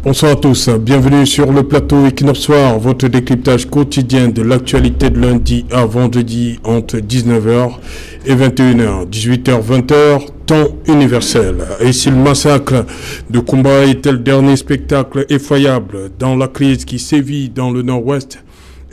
Bonsoir à tous, bienvenue sur le plateau Equinox Soir, votre décryptage quotidien de l'actualité de lundi à vendredi entre 19h et 21h, 18h, 20h, temps universel. Et si le massacre de Kumba était le dernier spectacle effroyable dans la crise qui sévit dans le nord-ouest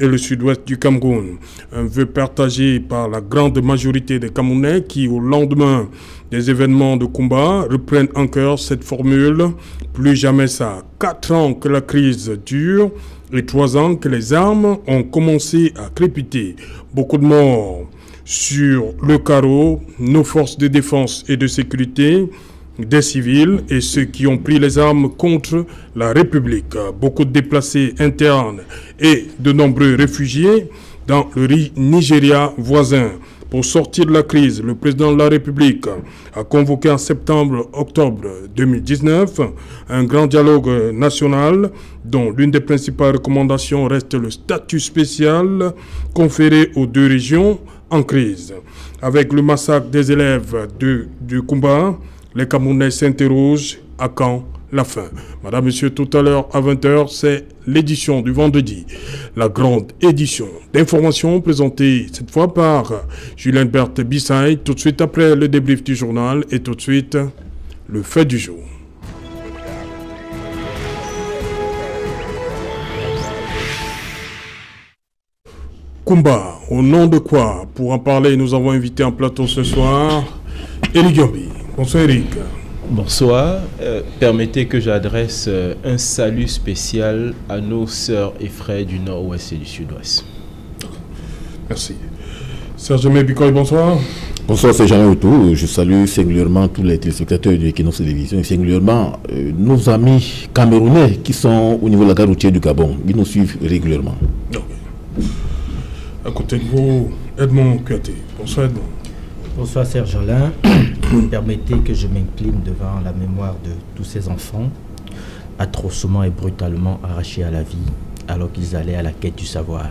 et le sud-ouest du Cameroun, un vœu partagé par la grande majorité des Camerounais qui, au lendemain des événements de Kumba, reprennent en cœur cette formule « Plus jamais ça ». 4 ans que la crise dure et 3 ans que les armes ont commencé à crépiter. Beaucoup de morts sur le carreau, nos forces de défense et de sécurité, des civils et ceux qui ont pris les armes contre la République. Beaucoup de déplacés internes et de nombreux réfugiés dans le Nigeria voisin. Pour sortir de la crise, le président de la République a convoqué en septembre-octobre 2019 un grand dialogue national dont l'une des principales recommandations reste le statut spécial conféré aux 2 régions en crise. Avec le massacre des élèves du Kumba, les Camerounais s'interrogent à quand la fin. Madame, Monsieur, tout à l'heure à 20h, c'est l'édition du vendredi, la grande édition d'information présentée cette fois par Julien Berthe Bissaï, tout de suite après le débrief du journal et tout de suite le fait du jour. Kumba, au nom de quoi? Pour en parler, nous avons invité en plateau ce soir Eric Yombi. Bonsoir Eric. Bonsoir. Permettez que j'adresse un salut spécial à nos sœurs et frères du nord-ouest et du sud-ouest. Merci. Serge Mébikoy, bonsoir. Bonsoir, c'est Jean Outou. Je salue singulièrement tous les téléspectateurs de Equinox Télévision et singulièrement nos amis camerounais qui sont au niveau de la gare routière du Gabon. Ils nous suivent régulièrement. Okay. À côté de vous, Edmond Kouyaté. Bonsoir Edmond. Bonsoir Serge Alain. Permettez que je m'incline devant la mémoire de tous ces enfants atrocement et brutalement arrachés à la vie alors qu'ils allaient à la quête du savoir.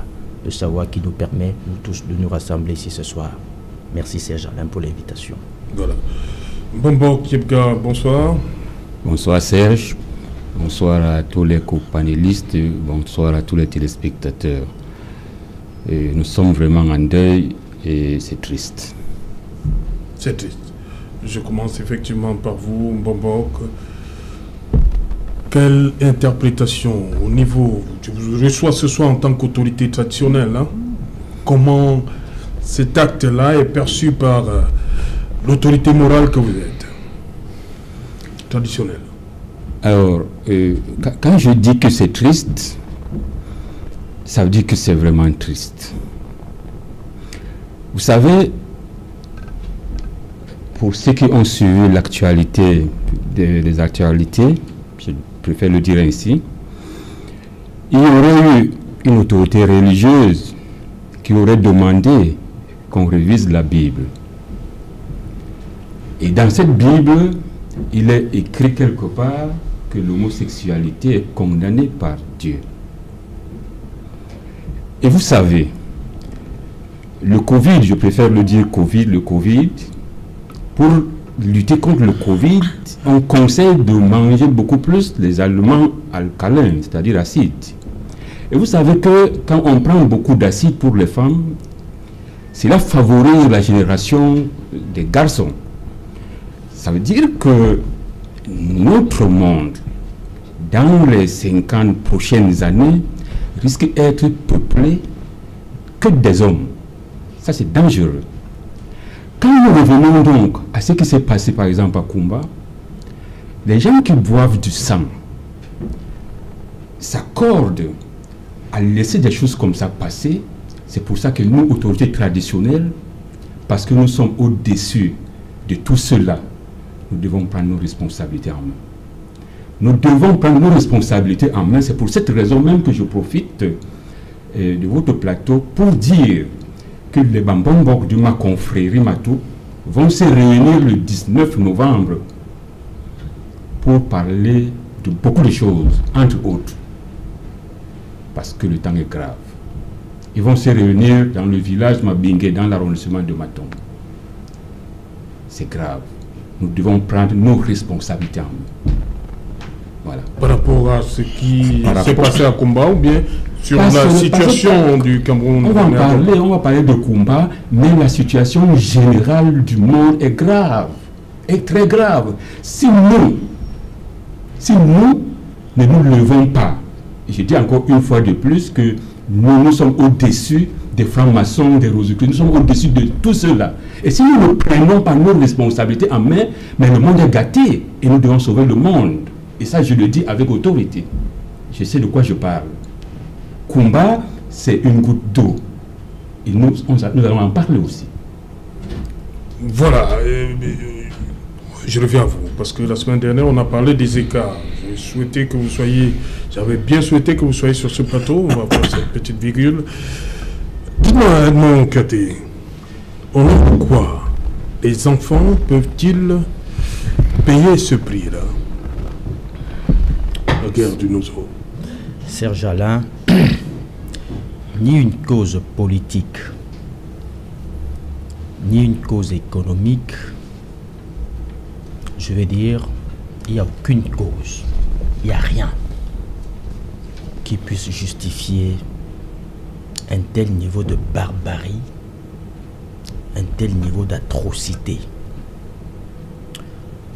Le savoir qui nous permet, nous tous, de nous rassembler ici ce soir. Merci Serge Alain pour l'invitation. Voilà. Bombo Kiepga, bonsoir. Bonsoir Serge. Bonsoir à tous les co-panélistes. Bonsoir à tous les téléspectateurs. Et nous sommes vraiment en deuil et c'est triste. C'est triste. Je commence effectivement par vous, Mbambok. Quelle interprétation au niveau, je vous reçois ce soir en tant qu'autorité traditionnelle, hein? Comment cet acte-là est perçu par l'autorité morale que vous êtes, traditionnelle? Alors, quand je dis que c'est triste, ça veut dire que c'est vraiment triste. Vous savez, pour ceux qui ont suivi l'actualité des actualités, je préfère le dire ainsi, il y aurait eu une autorité religieuse qui aurait demandé qu'on révise la Bible. Et dans cette Bible, il est écrit quelque part que l'homosexualité est condamnée par Dieu. Et vous savez, le Covid, je préfère le dire le Covid, pour lutter contre le Covid, on conseille de manger beaucoup plus les aliments alcalins, c'est-à-dire acides. Et vous savez que quand on prend beaucoup d'acide pour les femmes, cela favorise la génération des garçons. Ça veut dire que notre monde, dans les 50 prochaines années, risque d'être peuplé que des hommes. Ça, c'est dangereux. Quand nous revenons donc à ce qui s'est passé par exemple à Kumba, les gens qui boivent du sang s'accordent à laisser des choses comme ça passer. C'est pour ça que nous, autorités traditionnelles, parce que nous sommes au-dessus de tout cela, nous devons prendre nos responsabilités en main. Nous devons prendre nos responsabilités en main. C'est pour cette raison même que je profite de votre plateau pour dire que les Bambambok de ma confrérie Matou vont se réunir le 19 novembre pour parler de beaucoup de choses, entre autres, parce que le temps est grave. Ils vont se réunir dans le village Mabingue, dans l'arrondissement de Maton. C'est grave. Nous devons prendre nos responsabilités en main. Voilà. Par rapport à ce qui Par s'est rapport- passé à Kumba ou bien sur Parce la que- situation du Cameroun? On va parler de combat, mais la situation générale du monde est grave, est très grave. Si nous ne nous levons pas, je dis encore une fois de plus que nous sommes au-dessus des francs-maçons, des rosicruciens, nous sommes au-dessus de tout cela. Et si nous ne prenons pas nos responsabilités en main, mais le monde est gâté et nous devons sauver le monde. Et ça, je le dis avec autorité. Je sais de quoi je parle. Combat, c'est une goutte d'eau. Et nous allons en parler aussi. Voilà. Je reviens à vous, parce que la semaine dernière, on a parlé des écarts. J'avais bien souhaité que vous soyez sur ce plateau. On va faire cette petite virgule. Dis-moi, Edmond Katé, on a quoi? Les enfants peuvent-ils payer ce prix-là? La guerre du Nozo. Serge Alain, ni une cause politique, ni une cause économique, je vais dire, il n'y a aucune cause, il n'y a rien qui puisse justifier un tel niveau de barbarie, un tel niveau d'atrocité.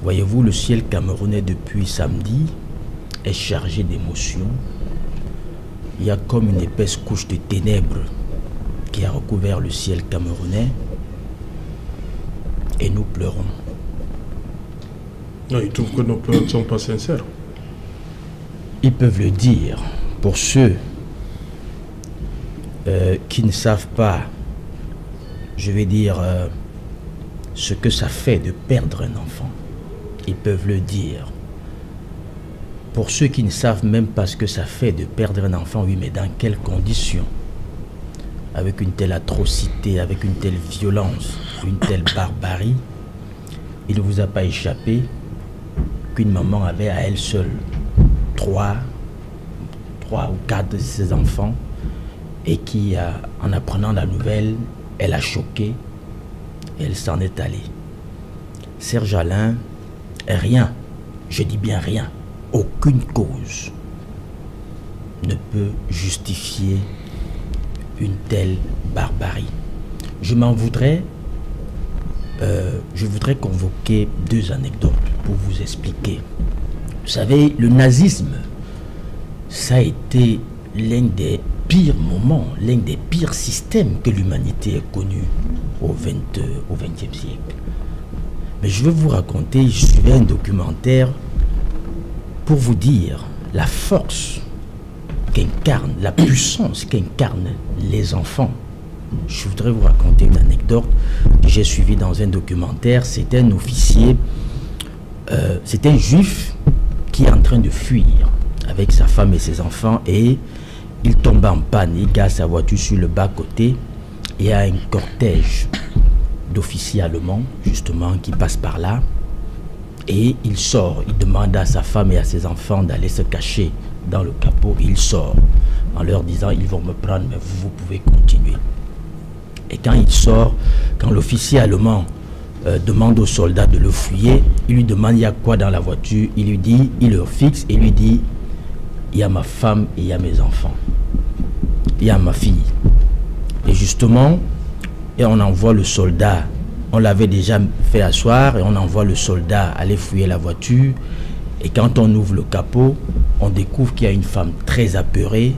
Voyez-vous, le ciel camerounais depuis samedi est chargé d'émotions. Il y a comme une épaisse couche de ténèbres qui a recouvert le ciel camerounais et nous pleurons. Non, ils trouvent que nos pleurs ne sont pas sincères. Ils peuvent le dire. Pour ceux qui ne savent pas, je vais dire, ce que ça fait de perdre un enfant, ils peuvent le dire. Pour ceux qui ne savent même pas ce que ça fait de perdre un enfant, oui, mais dans quelles conditions? Avec une telle atrocité, avec une telle violence, une telle barbarie, il ne vous a pas échappé qu'une maman avait à elle seule 3 ou 4 de ses enfants et qui, en apprenant la nouvelle, elle a choqué et elle s'en est allée. Serge Alain, rien, je dis bien rien, aucune cause ne peut justifier une telle barbarie. Je m'en voudrais, je voudrais convoquer 2 anecdotes pour vous expliquer. Vous savez, le nazisme, ça a été l'un des pires moments, l'un des pires systèmes que l'humanité ait connu au XXe siècle. Mais je vais vous raconter, je suivais un documentaire pour vous dire la force qu'incarne, la puissance qu'incarnent les enfants. Je voudrais vous raconter une anecdote que j'ai suivie dans un documentaire. C'était un officier, c'était un juif qui est en train de fuir avec sa femme et ses enfants et il tombe en panne, il gare sa voiture sur le bas-côté et il y a un cortège d'officiers allemands justement qui passe par là et il sort, il demande à sa femme et à ses enfants d'aller se cacher dans le capot. Il sort en leur disant ils vont me prendre mais vous pouvez continuer. Et quand il sort, quand l'officier allemand demande aux soldats de le fouiller, il lui demande il y a quoi dans la voiture, il lui dit, il le fixe et lui dit il y a ma femme et il y a mes enfants, il y a ma fille. Et justement, et on envoie le soldat, on l'avait déjà fait asseoir et on envoie le soldat aller fouiller la voiture. Et quand on ouvre le capot, on découvre qu'il y a une femme très apeurée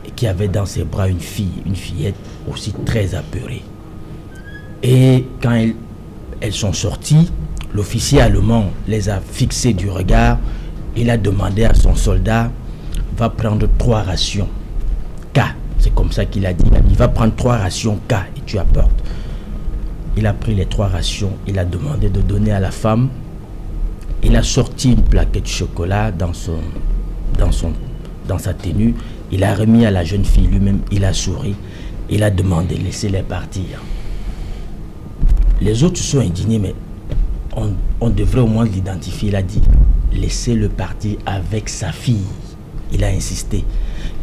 et qui avait dans ses bras une fillette aussi très apeurée. Et quand elles sont sorties, l'officier allemand les a fixées du regard. Il a demandé à son soldat, va prendre 3 rations K. C'est comme ça qu'il a dit. Il va prendre 3 rations K et tu apportes. Il a pris les 3 rations. Il a demandé de donner à la femme. Il a sorti une plaquette de chocolat dans sa tenue. Il a remis à la jeune fille lui-même. Il a souri. Il a demandé, laissez-les partir. Les autres se sont indignés, mais on devrait au moins l'identifier. Il a dit, laissez-le partir avec sa fille. Il a insisté,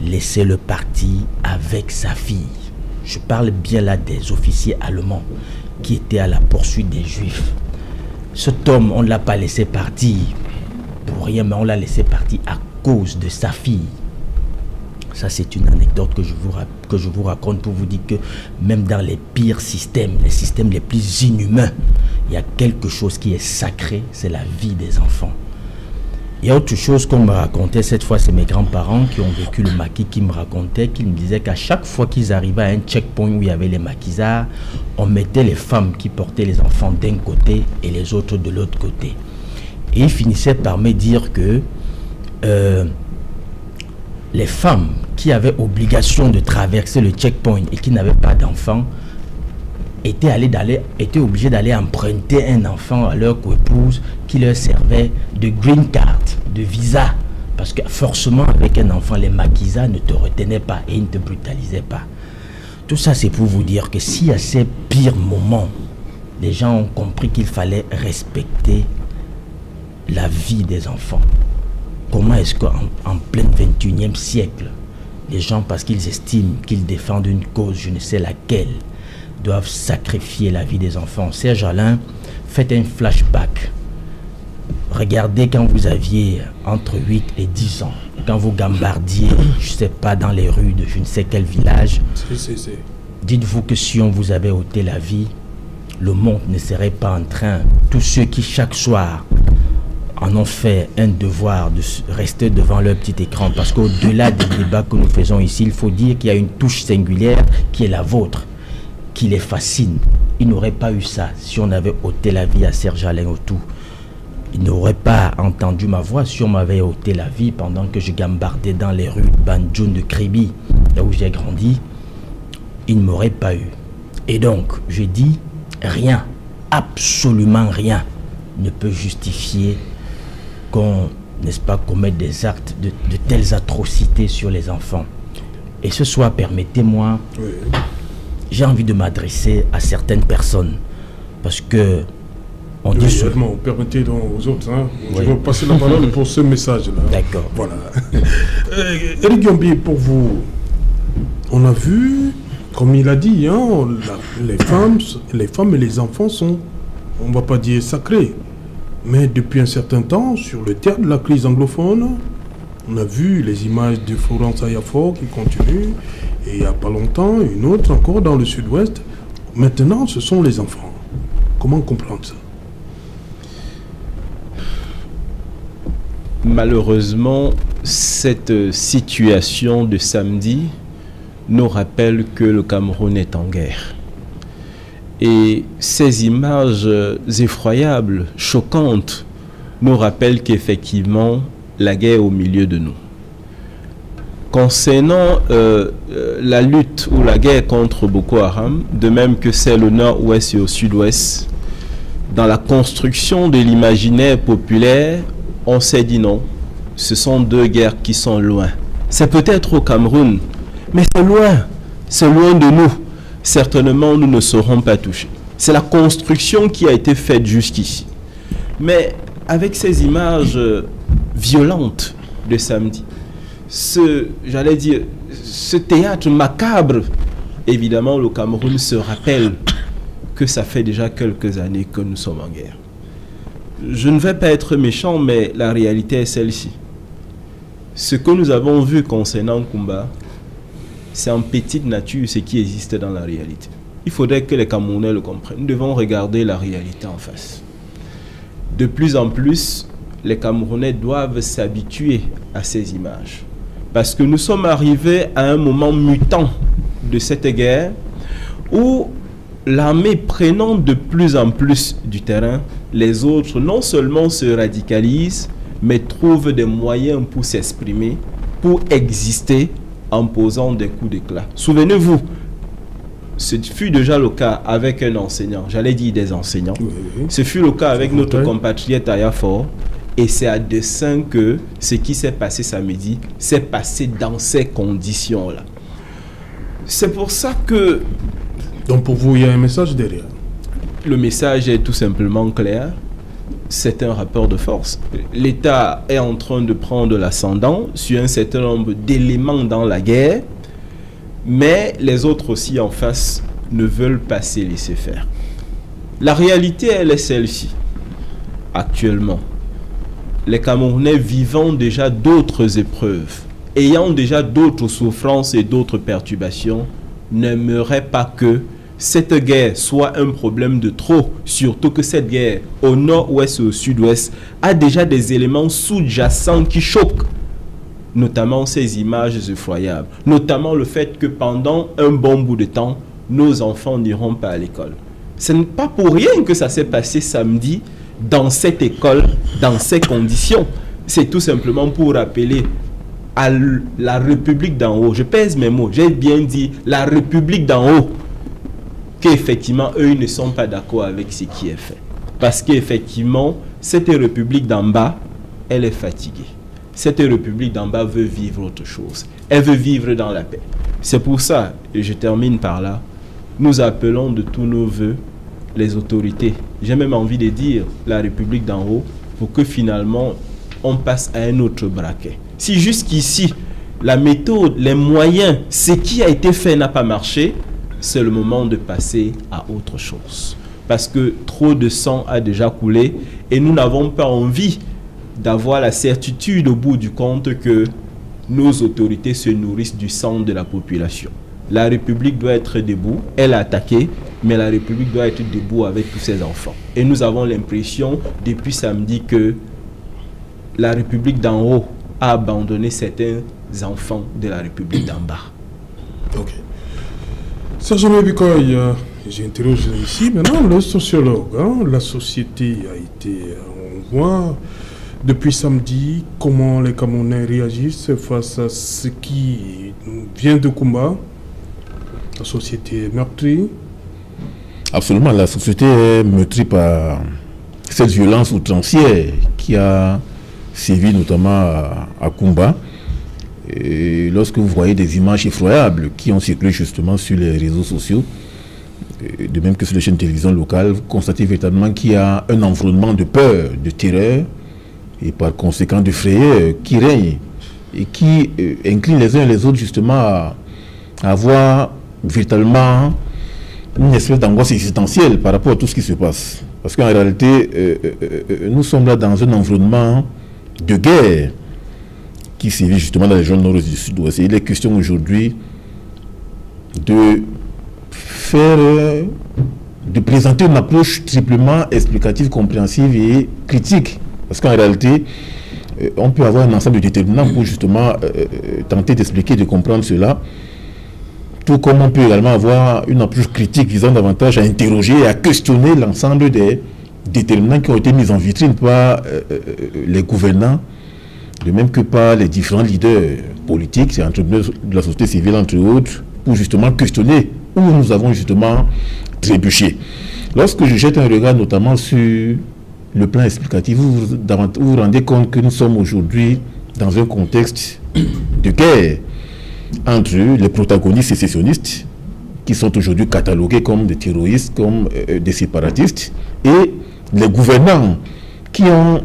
laissez-le partir avec sa fille. Je parle bien là des officiers allemands qui étaient à la poursuite des Juifs. Cet homme, on ne l'a pas laissé partir. pour rien, mais on l'a laissé partir à cause de sa fille. Ça, c'est une anecdote que je vous raconte pour vous dire que même dans les pires systèmes, les systèmes les plus inhumains, il y a quelque chose qui est sacré, c'est la vie des enfants. Il y a autre chose qu'on me racontait, cette fois c'est mes grands-parents qui ont vécu le maquis, qui me racontaient, qui me disaient qu'à chaque fois qu'ils arrivaient à un checkpoint où il y avait les maquisards, on mettait les femmes qui portaient les enfants d'un côté et les autres de l'autre côté. Et ils finissaient par me dire que les femmes qui avaient obligation de traverser le checkpoint et qui n'avaient pas d'enfants étaient obligées d'aller emprunter un enfant à leur coépouse qui leur servait de green card, de visa. Parce que forcément, avec un enfant, les maquisards ne te retenaient pas et ils ne te brutalisaient pas. Tout ça, c'est pour vous dire que si à ces pires moments, les gens ont compris qu'il fallait respecter la vie des enfants, comment est-ce qu'en plein 21e siècle, les gens, parce qu'ils estiment qu'ils défendent une cause, je ne sais laquelle, doivent sacrifier la vie des enfants? Serge Alain, faites un flashback. Regardez quand vous aviez entre 8 et 10 ans, quand vous gambardiez, je ne sais pas, dans les rues de je ne sais quel village. Dites-vous que si on vous avait ôté la vie, le monde ne serait pas en train, tous ceux qui chaque soir en ont fait un devoir de rester devant leur petit écran, parce qu'au-delà des débats que nous faisons ici, il faut dire qu'il y a une touche singulière qui est la vôtre, qui les fascine. Ils n'auraient pas eu ça si on avait ôté la vie à Serge Alain Autou. Ils n'auraient pas entendu ma voix si on m'avait ôté la vie pendant que je gambardais dans les rues de Banjoun de Kribi, là où j'ai grandi. Ils ne m'auraient pas eu. Et donc, je dis, rien, absolument rien, ne peut justifier qu'on, n'est-ce pas, commettre des actes de telles atrocités sur les enfants. Et ce soir, permettez-moi, j'ai envie de m'adresser à certaines personnes, parce que on dit seulement, permettez donc aux autres, hein. Je vais passer la parole pour ce message-là. D'accord. Voilà. Eric Gombi, pour vous, on a vu, comme il a dit, hein, les femmes et les enfants sont, on ne va pas dire sacrés, mais depuis un certain temps, sur le théâtre de la crise anglophone, on a vu les images de Florence Ayafor qui continuent, et il n'y a pas longtemps, une autre encore dans le sud-ouest. Maintenant, ce sont les enfants. Comment comprendre ça? Malheureusement, cette situation de samedi nous rappelle que le Cameroun est en guerre. Et ces images effroyables, choquantes, nous rappellent qu'effectivement, la guerre est au milieu de nous. Concernant la lutte ou la guerre contre Boko Haram, de même que c'est au nord-ouest et au sud-ouest, dans la construction de l'imaginaire populaire, on s'est dit non, ce sont deux guerres qui sont loin. C'est peut-être au Cameroun, mais c'est loin de nous. Certainement, nous ne serons pas touchés. C'est la construction qui a été faite jusqu'ici. Mais avec ces images violentes de samedi, j'allais dire, ce théâtre macabre, évidemment, le Cameroun se rappelle que ça fait déjà quelques années que nous sommes en guerre. Je ne vais pas être méchant, mais la réalité est celle-ci. Ce que nous avons vu concernant Kumba, c'est en petite nature ce qui existe dans la réalité. Il faudrait que les Camerounais le comprennent. Nous devons regarder la réalité en face. De plus en plus, les Camerounais doivent s'habituer à ces images. Parce que nous sommes arrivés à un moment mutant de cette guerre où l'armée prenant de plus en plus du terrain, les autres non seulement se radicalisent, mais trouvent des moyens pour s'exprimer, pour exister en posant des coups d'éclat. Souvenez-vous, ce fut déjà le cas avec un enseignant, j'allais dire des enseignants. Ce fut le cas avec notre compatriote Ayafor. Et c'est à dessein que ce qui s'est passé samedi s'est passé dans ces conditions-là. C'est pour ça que... Donc pour vous, il y a un message derrière? Le message est tout simplement clair. C'est un rapport de force. L'État est en train de prendre l'ascendant sur un certain nombre d'éléments dans la guerre, mais les autres aussi en face ne veulent pas se laisser faire. La réalité, elle est celle-ci. Actuellement, les Camerounais vivant déjà d'autres épreuves, ayant déjà d'autres souffrances et d'autres perturbations, n'aimeraient pas que cette guerre soit un problème de trop, surtout que cette guerre, au nord-ouest et au sud-ouest, a déjà des éléments sous-jacents qui choquent, notamment ces images effroyables, notamment le fait que pendant un bon bout de temps, nos enfants n'iront pas à l'école. Ce n'est pas pour rien que ça s'est passé samedi dans cette école, dans ces conditions. C'est tout simplement pour rappeler à la République d'en haut, je pèse mes mots, j'ai bien dit la République d'en haut, qu'effectivement, eux, ils ne sont pas d'accord avec ce qui est fait. Parce qu'effectivement, cette République d'en bas, elle est fatiguée. Cette République d'en bas veut vivre autre chose. Elle veut vivre dans la paix. C'est pour ça, et je termine par là, nous appelons de tous nos voeux les autorités. J'ai même envie de dire la République d'en haut, pour que finalement, on passe à un autre braquet. Si jusqu'ici, la méthode, les moyens, ce qui a été fait n'a pas marché, c'est le moment de passer à autre chose. Parce que trop de sang a déjà coulé et nous n'avons pas envie d'avoir la certitude au bout du compte que nos autorités se nourrissent du sang de la population. La République doit être debout, elle a attaqué, mais la République doit être debout avec tous ses enfants. Et nous avons l'impression depuis samedi que la République d'en haut a abandonné certains enfants de la République d'en bas. Ok. Serge Bikoy, j'interroge ici maintenant le sociologue. La société a été, on voit depuis samedi comment les Camerounais réagissent face à ce qui vient de Kumba. La société est meurtrie. Absolument, la société est meurtrie par cette violence outrancière qui a sévi notamment à Kumba. Et lorsque vous voyez des images effroyables qui ont circulé justement sur les réseaux sociaux, de même que sur les chaînes de télévision locales, vous constatez véritablement qu'il y a un environnement de peur, de terreur et par conséquent de frayeur qui règne et qui incline les uns et les autres justement à avoir véritablement une espèce d'angoisse existentielle par rapport à tout ce qui se passe. Parce qu'en réalité, nous sommes là dans un environnement de guerre qui sévit justement dans les régions nord et du sud-ouest. Il est question aujourd'hui de présenter une approche triplement explicative, compréhensive et critique. Parce qu'en réalité, on peut avoir un ensemble de déterminants pour justement tenter d'expliquer, de comprendre cela. Tout comme on peut également avoir une approche critique visant davantage à interroger et à questionner l'ensemble des déterminants qui ont été mis en vitrine par les gouvernants, de même que par les différents leaders politiques et entrepreneurs de la société civile, entre autres, pour justement questionner où nous avons justement trébuché. Lorsque je jette un regard notamment sur le plan explicatif, vous vous rendez compte que nous sommes aujourd'hui dans un contexte de guerre entre les protagonistes sécessionnistes, qui sont aujourd'hui catalogués comme des terroristes, comme des séparatistes, et les gouvernants qui ont,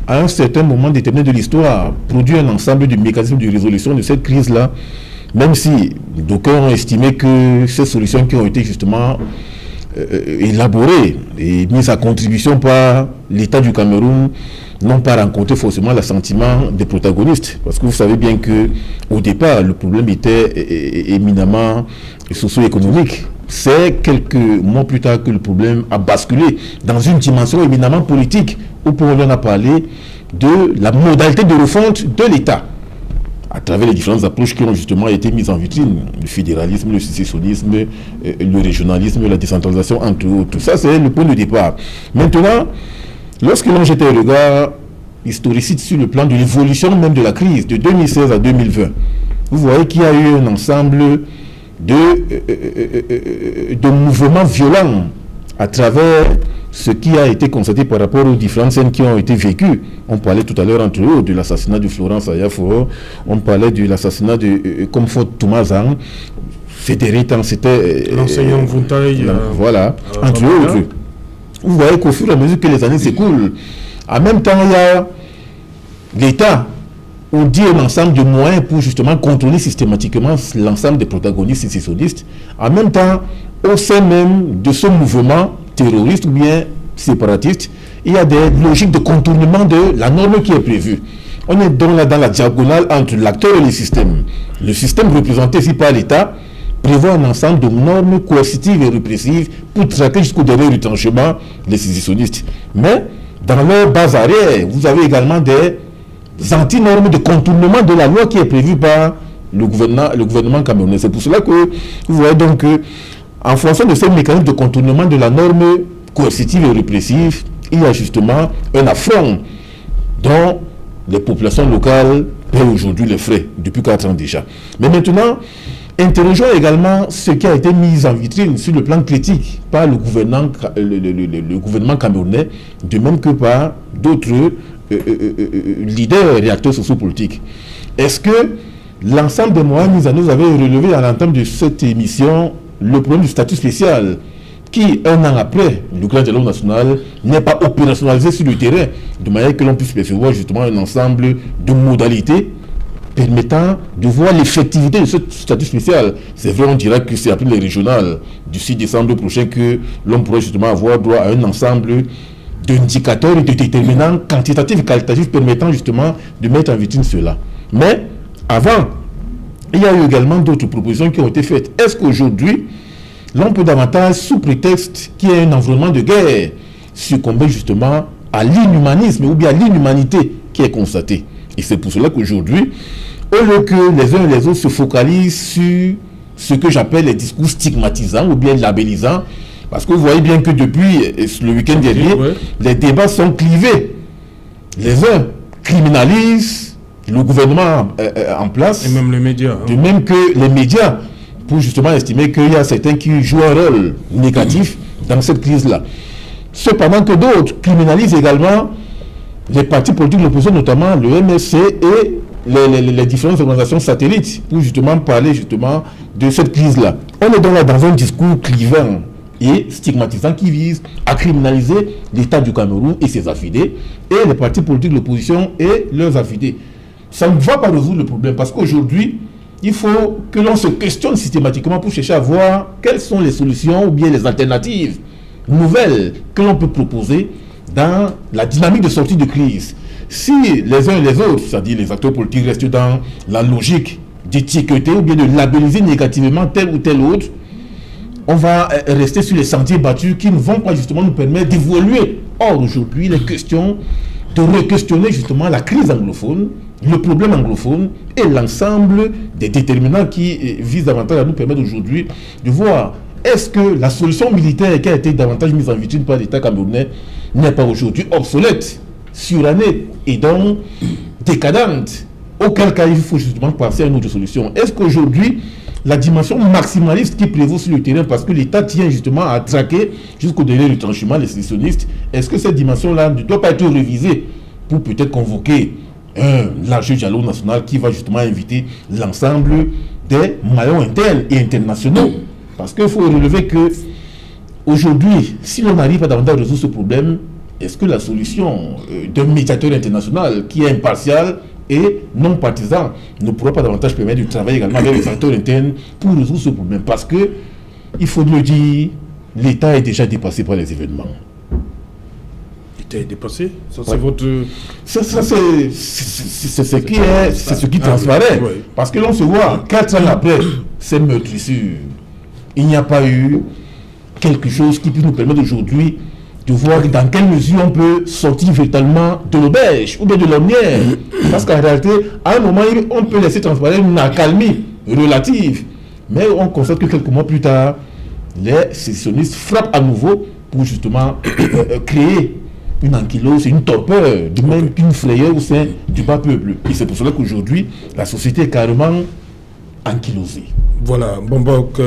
à un certain moment déterminé de l'histoire, produit un ensemble de mécanismes de résolution de cette crise-là, même si d'aucuns ont estimé que ces solutions qui ont été justement élaborées et mises à contribution par l'État du Cameroun n'ont pas rencontré forcément l'assentiment des protagonistes. Parce que vous savez bien que au départ, le problème était éminemment socio-économique. C'est quelques mois plus tard que le problème a basculé dans une dimension éminemment politique, où on a parlé de la modalité de refonte de l'État, à travers les différentes approches qui ont justement été mises en vitrine, le fédéralisme, le sécessionnisme, le régionalisme, la décentralisation, entre autres. Tout ça, c'est le point de départ. Maintenant, lorsque l'on jette un regard historiciste sur le plan de l'évolution même de la crise, de 2016 à 2020, vous voyez qu'il y a eu un ensemble de mouvements violents à travers ce qui a été constaté par rapport aux différentes scènes qui ont été vécues. On parlait tout à l'heure entre eux de l'assassinat de Florence Ayafo, on parlait de l'assassinat de Comfort Toumazan, c'était l'enseignant Vuntaï, voilà, entre autres. Vous voyez qu'au fur et à mesure que les années s'écoulent, en même temps, il y a l'État, on dit un ensemble de moyens pour justement contrôler systématiquement l'ensemble des protagonistes sécessionnistes. En même temps, au sein même de ce mouvement terroriste ou bien séparatistes, il y a des logiques de contournement de la norme qui est prévue. On est donc là dans la diagonale entre l'acteur et le système. Le système représenté ici par l'État prévoit un ensemble de normes coercitives et répressives pour traquer jusqu'au dernier retranchement les sécessionnistes. Mais dans leur base arrière, vous avez également des antinormes de contournement de la loi qui est prévue par le gouvernement camerounais. C'est pour cela que vous voyez donc que, en fonction de ces mécanismes de contournement de la norme coercitive et répressive, il y a justement un affront dont les populations locales paient aujourd'hui les frais depuis 4 ans déjà. Mais maintenant, interrogeons également ce qui a été mis en vitrine sur le plan critique par le gouvernement camerounais, de même que par d'autres leaders et acteurs sociopolitiques. Est-ce que l'ensemble des moyens mis à nous avait relevé à l'entame de cette émission le problème du statut spécial qui, un an après le grand dialogue national, n'est pas opérationnalisé sur le terrain, de manière que l'on puisse percevoir justement un ensemble de modalités permettant de voir l'effectivité de ce statut spécial. C'est vrai, on dira que c'est après les régionales du 6 décembre prochain que l'on pourrait justement avoir droit à un ensemble d'indicateurs et de déterminants quantitatifs et qualitatifs permettant justement de mettre en vitrine cela. Mais avant, il y a eu également d'autres propositions qui ont été faites. Est-ce qu'aujourd'hui, l'on peut davantage, sous prétexte qu'il y ait un environnement de guerre, succomber justement à l'inhumanisme ou bien à l'inhumanité qui est constatée? Et c'est pour cela qu'aujourd'hui, au lieu que les uns et les autres se focalisent sur ce que j'appelle les discours stigmatisants ou bien labellisants, parce que vous voyez bien que depuis le week-end dernier, les débats sont clivés. Les uns criminalisent le gouvernement en place. Et même les médias. De même que les médias, pour justement estimer qu'il y a certains qui jouent un rôle négatif dans cette crise-là. Cependant que d'autres criminalisent également les partis politiques de l'opposition, notamment le MSC et les différentes organisations satellites, pour justement parler justement de cette crise-là. On est donc là dans un discours clivant et stigmatisant qui vise à criminaliser l'État du Cameroun et ses affidés, et les partis politiques de l'opposition et leurs affidés. Ça ne va pas résoudre le problème, parce qu'aujourd'hui, il faut que l'on se questionne systématiquement pour chercher à voir quelles sont les solutions ou bien les alternatives nouvelles que l'on peut proposer dans la dynamique de sortie de crise. Si les uns et les autres, c'est-à-dire les acteurs politiques, restent dans la logique d'étiqueter ou bien de labelliser négativement tel ou tel autre, on va rester sur les sentiers battus qui ne vont pas justement nous permettre d'évoluer. Or, aujourd'hui, il est question de re-questionner justement la crise anglophone, le problème anglophone et l'ensemble des déterminants qui visent davantage à nous permettre aujourd'hui de voir est-ce que la solution militaire qui a été davantage mise en vitrine par l'État camerounais n'est pas aujourd'hui obsolète, surannée et donc décadente. Auquel cas, il faut justement penser à une autre solution. Est-ce qu'aujourd'hui, la dimension maximaliste qui prévaut sur le terrain, parce que l'État tient justement à traquer jusqu'au dernier retranchement les sécessionnistes, est-ce que cette dimension-là ne doit pas être révisée pour peut-être convoquer un large dialogue national qui va justement inviter l'ensemble des maillons internes et internationaux? Parce qu'il faut relever que aujourd'hui, si l'on n'arrive pas davantage à résoudre ce problème, est-ce que la solution d'un médiateur international qui est impartial et non partisan ne pourra pas davantage permettre de travailler également avec les acteurs internes pour résoudre ce problème? Parce que, il faut le dire, l'État est déjà dépassé par les événements. L'État est dépassé? Ça, c'est Ouais. votre... Ça c'est ce qui transparaît. Oui. Parce que l'on se voit, 4 ans après ces meurtrissures, il n'y a pas eu quelque chose qui puisse nous permettre aujourd'hui de voir dans quelle mesure on peut sortir véritablement de l'auberge ou bien de l'omnière. Parce qu'en réalité, à un moment, on peut laisser transparaître une accalmie relative. Mais on constate que quelques mois plus tard, les sécessionnistes frappent à nouveau pour justement créer une ankylose, une torpeur, de même qu'une frayeur au sein du bas peuple. Et c'est pour cela qu'aujourd'hui, la société est carrément ankylosée. Voilà, Bambok,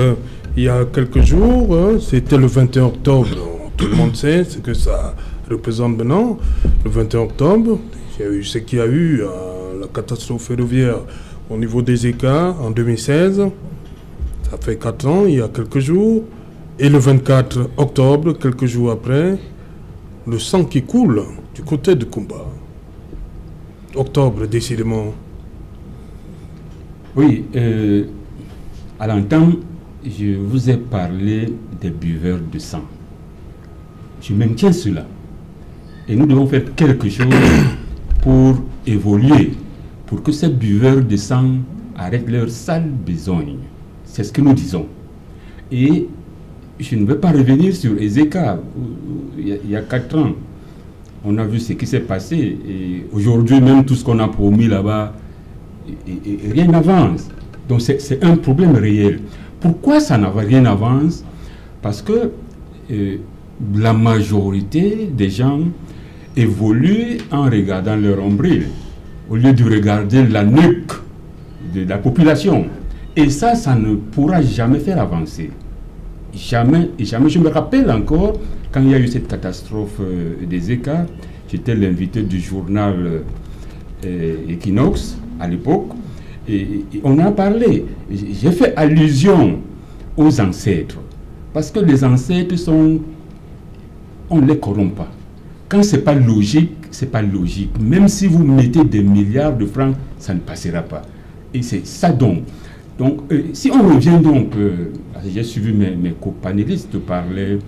il y a quelques jours, c'était le 21 octobre. Tout le monde sait ce que ça représente maintenant. Le 21 octobre, il y a eu ce qu'il y a eu, la catastrophe ferroviaire au niveau des écarts en 2016. Ça fait 4 ans, il y a quelques jours. Et le 24 octobre, quelques jours après, le sang qui coule du côté de Kumba. Octobre, décidément. Oui, à l'entame, je vous ai parlé des buveurs de sang. Je maintiens cela. Et nous devons faire quelque chose pour évoluer, pour que ces buveurs de sang arrêtent leur sale besogne. C'est ce que nous disons. Et je ne vais pas revenir sur Ezeka. Il y a 4 ans, on a vu ce qui s'est passé. Et aujourd'hui, même tout ce qu'on a promis là-bas, et rien n'avance. Donc c'est un problème réel. Pourquoi ça rien n'avance? Parce que la majorité des gens évoluent en regardant leur nombril, au lieu de regarder la nuque de la population. Et ça ne pourra jamais faire avancer. Jamais et jamais. Je me rappelle encore, quand il y a eu cette catastrophe des écarts, j'étais l'invité du journal Equinox à l'époque, et on a parlé. J'ai fait allusion aux ancêtres, parce que les ancêtres on ne les corrompt pas. Quand c'est pas logique, c'est pas logique. Même si vous mettez des milliards de francs, ça ne passera pas. Et c'est ça donc. Donc, si on revient donc, j'ai suivi mes copanélistes parler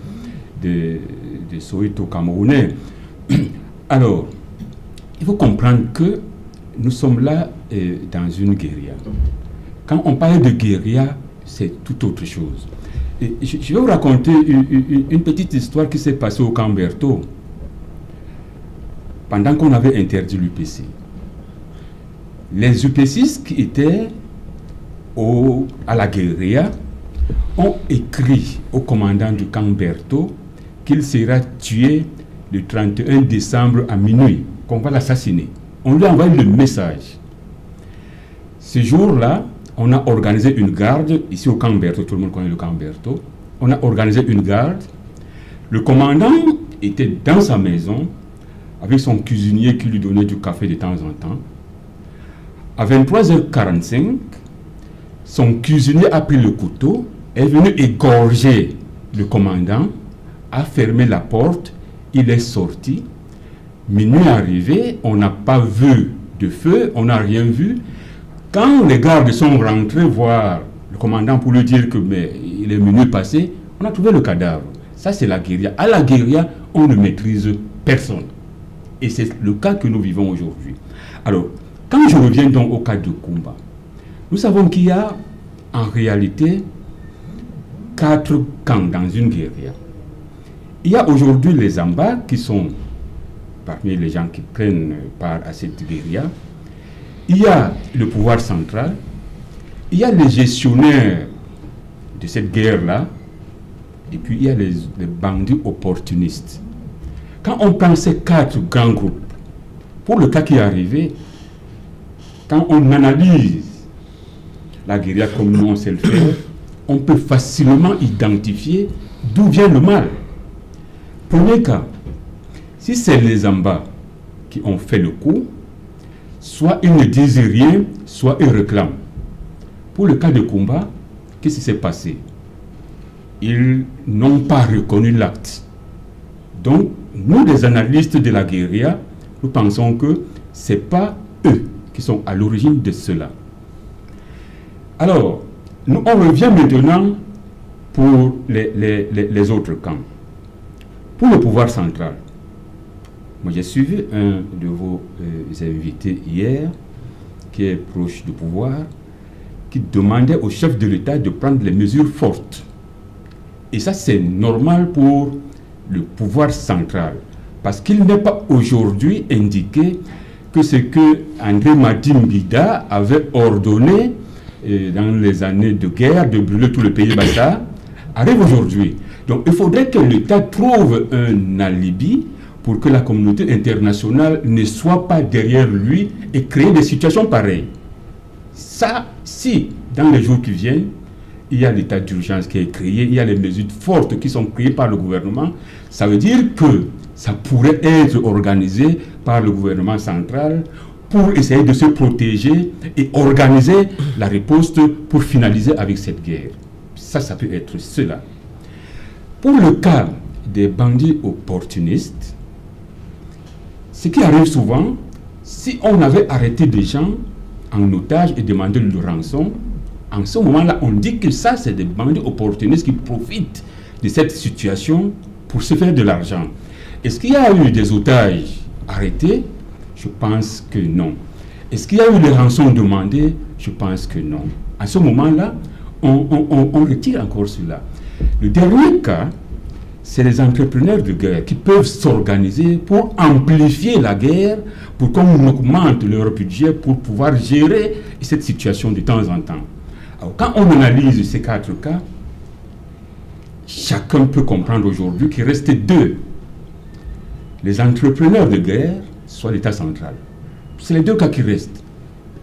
de Soweto camerounais. Alors, il faut comprendre que nous sommes là dans une guérilla. Quand on parle de guérilla, c'est tout autre chose. Et je vais vous raconter une petite histoire qui s'est passée au camp Berthaud, pendant qu'on avait interdit l'UPC. Les UPCistes qui étaient à la guérilla ont écrit au commandant du camp Berthaud qu'il sera tué le 31 décembre à minuit, qu'on va l'assassiner. On lui a envoyé le message. Ce jour-là, on a organisé une garde, ici au camp Berthaud, tout le monde connaît le camp Berthaud. On a organisé une garde. Le commandant était dans sa maison, avec son cuisinier qui lui donnait du café de temps en temps. À 23h45, son cuisinier a pris le couteau, est venu égorger le commandant, a fermé la porte, il est sorti. Minuit arrivé, on n'a pas vu de feu, on n'a rien vu. Quand les gardes sont rentrés voir le commandant pour lui dire que il est minuit passé, on a trouvé le cadavre. Ça, c'est la guérilla. À la guérilla, on ne maîtrise personne. Et c'est le cas que nous vivons aujourd'hui. Alors, quand je reviens donc au cas de Kumba, nous savons qu'il y a en réalité 4 camps dans une guérilla. Il y a aujourd'hui les Amba qui sont parmi les gens qui prennent part à cette guérilla. Il y a le pouvoir central. Il y a les gestionnaires de cette guerre-là. Et puis il y a les bandits opportunistes. Quand on prend ces 4 grands groupes, pour le cas qui est arrivé, quand on analyse la guérilla comme nous on sait le faire, on peut facilement identifier d'où vient le mal. Premier cas, si c'est les Amba qui ont fait le coup, soit ils ne disent rien, soit ils réclament. Pour le cas de Kumba, qu'est-ce qui s'est passé? Ils n'ont pas reconnu l'acte. Donc, nous, les analystes de la guérilla, nous pensons que ce n'est pas eux qui sont à l'origine de cela. Alors, nous, on revient maintenant pour les autres camps. Pour le pouvoir central, moi j'ai suivi un de vos invités hier, qui est proche du pouvoir, qui demandait au chef de l'État de prendre les mesures fortes. Et ça, c'est normal pour le pouvoir central, parce qu'il n'est pas aujourd'hui indiqué que ce que André Madimbida avait ordonné dans les années de guerre, de brûler tout le pays Bassa, arrive aujourd'hui. Donc il faudrait que l'État trouve un alibi pour que la communauté internationale ne soit pas derrière lui et créer des situations pareilles. Ça, si dans les jours qui viennent, il y a l'état d'urgence qui est créé, il y a les mesures fortes qui sont créées par le gouvernement, ça veut dire que ça pourrait être organisé par le gouvernement central pour essayer de se protéger et organiser la riposte pour finaliser avec cette guerre. Ça peut être cela. Pour le cas des bandits opportunistes, ce qui arrive souvent, si on avait arrêté des gens en otage et demandé le rançon, en ce moment-là, on dit que ça, c'est des bandits opportunistes qui profitent de cette situation pour se faire de l'argent. Est-ce qu'il y a eu des otages arrêtés? Je pense que non. Est-ce qu'il y a eu des rançons demandées? Je pense que non. À ce moment-là, on retire encore cela. Le dernier cas, c'est les entrepreneurs de guerre qui peuvent s'organiser pour amplifier la guerre, pour qu'on augmente leur budget pour pouvoir gérer cette situation de temps en temps. Alors, quand on analyse ces 4 cas, chacun peut comprendre aujourd'hui qu'il reste 2. Les entrepreneurs de guerre, soit l'État central. C'est les 2 cas qui restent.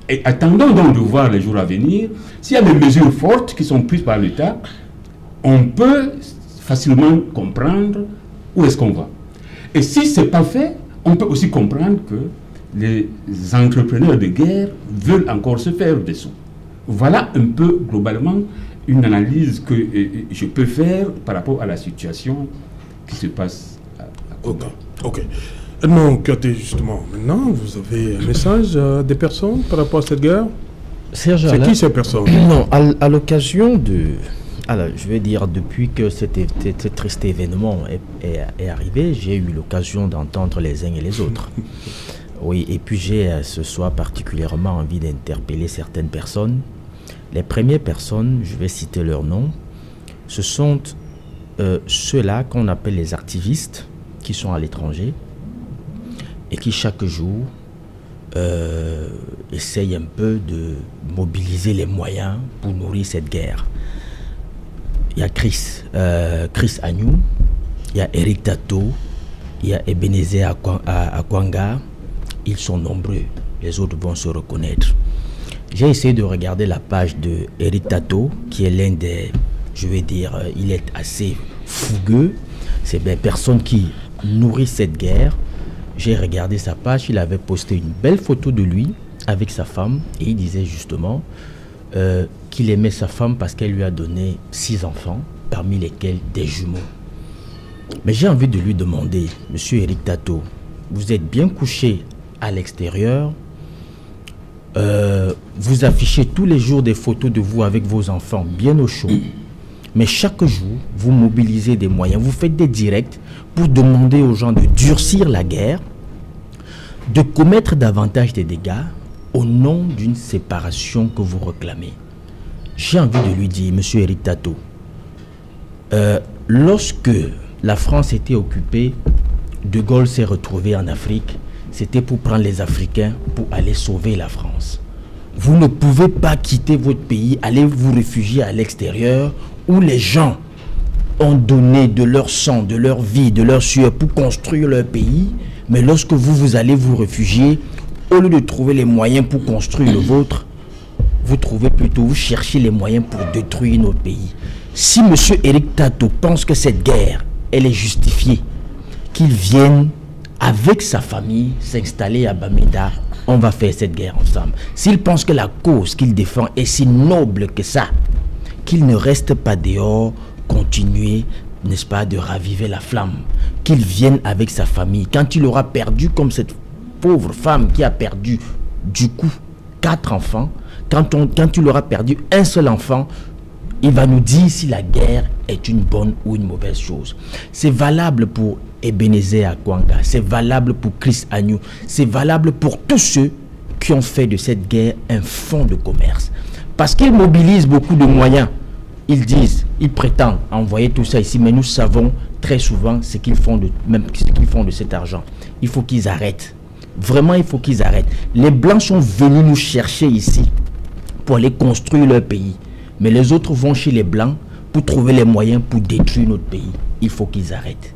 Et attendons donc de voir les jours à venir. S'il y a des mesures fortes qui sont prises par l'État, on peut facilement comprendre où est-ce qu'on va. Et si ce n'est pas fait, on peut aussi comprendre que les entrepreneurs de guerre veulent encore se faire des sous. Voilà un peu globalement une analyse que je peux faire par rapport à la situation qui se passe à Cuba. Ok. Edmond Kouyaté, justement, maintenant, vous avez un message des personnes par rapport à cette guerre? Serge C'est Alain, qui ces personnes? Non, à l'occasion de... Alors, je vais dire, depuis que cet triste événement est arrivé, j'ai eu l'occasion d'entendre les uns et les autres. Oui, et puis j'ai ce soir particulièrement envie d'interpeller certaines personnes. Les premières personnes, je vais citer leur nom, ce sont ceux-là qu'on appelle les activistes qui sont à l'étranger et qui chaque jour essayent un peu de mobiliser les moyens pour nourrir cette guerre. Il y a Chris Agnew, il y a Eric Tato, il y a Ebenezer Akwanga. Ils sont nombreux, les autres vont se reconnaître. J'ai essayé de regarder la page de Eric Tato, qui est l'un des, je vais dire, il est assez fougueux. C'est des personnes qui nourrissent cette guerre. J'ai regardé sa page, il avait posté une belle photo de lui avec sa femme et il disait justement qu'il aimait sa femme parce qu'elle lui a donné 6 enfants, parmi lesquels des jumeaux. Mais j'ai envie de lui demander, monsieur Eric Tato, vous êtes bien couché à l'extérieur, vous affichez tous les jours des photos de vous avec vos enfants bien au chaud, mais chaque jour, vous mobilisez des moyens, vous faites des directs pour demander aux gens de durcir la guerre, de commettre davantage de dégâts au nom d'une séparation que vous réclamez. J'ai envie de lui dire, monsieur Eric Tato, lorsque la France était occupée, De Gaulle s'est retrouvé en Afrique, c'était pour prendre les Africains pour aller sauver la France. Vous ne pouvez pas quitter votre pays, aller vous réfugier à l'extérieur où les gens ont donné de leur sang, de leur vie, de leur sueur pour construire leur pays. Mais lorsque vous allez vous réfugier, au lieu de trouver les moyens pour construire le vôtre, vous cherchez les moyens pour détruire notre pays. Si M. Eric Tato pense que cette guerre, elle est justifiée, qu'il vienne avec sa famille s'installer à Bamenda, on va faire cette guerre ensemble. S'il pense que la cause qu'il défend est si noble que ça, qu'il ne reste pas dehors, continuer, n'est-ce pas, de raviver la flamme. Qu'il vienne avec sa famille. Quand il aura perdu, comme cette pauvre femme qui a perdu, du coup, 4 enfants, quand il aura perdu un seul enfant, il va nous dire si la guerre est une bonne ou une mauvaise chose. C'est valable pour Ebenezer Akwanga, c'est valable pour Chris Agnew, c'est valable pour tous ceux qui ont fait de cette guerre un fonds de commerce. Parce qu'ils mobilisent beaucoup de moyens. Ils disent, ils prétendent envoyer tout ça ici, mais nous savons très souvent ce qu'ils font de cet argent. Il faut qu'ils arrêtent. Vraiment, il faut qu'ils arrêtent. Les Blancs sont venus nous chercher ici pour aller construire leur pays. Mais les autres vont chez les Blancs pour trouver les moyens pour détruire notre pays. Il faut qu'ils arrêtent.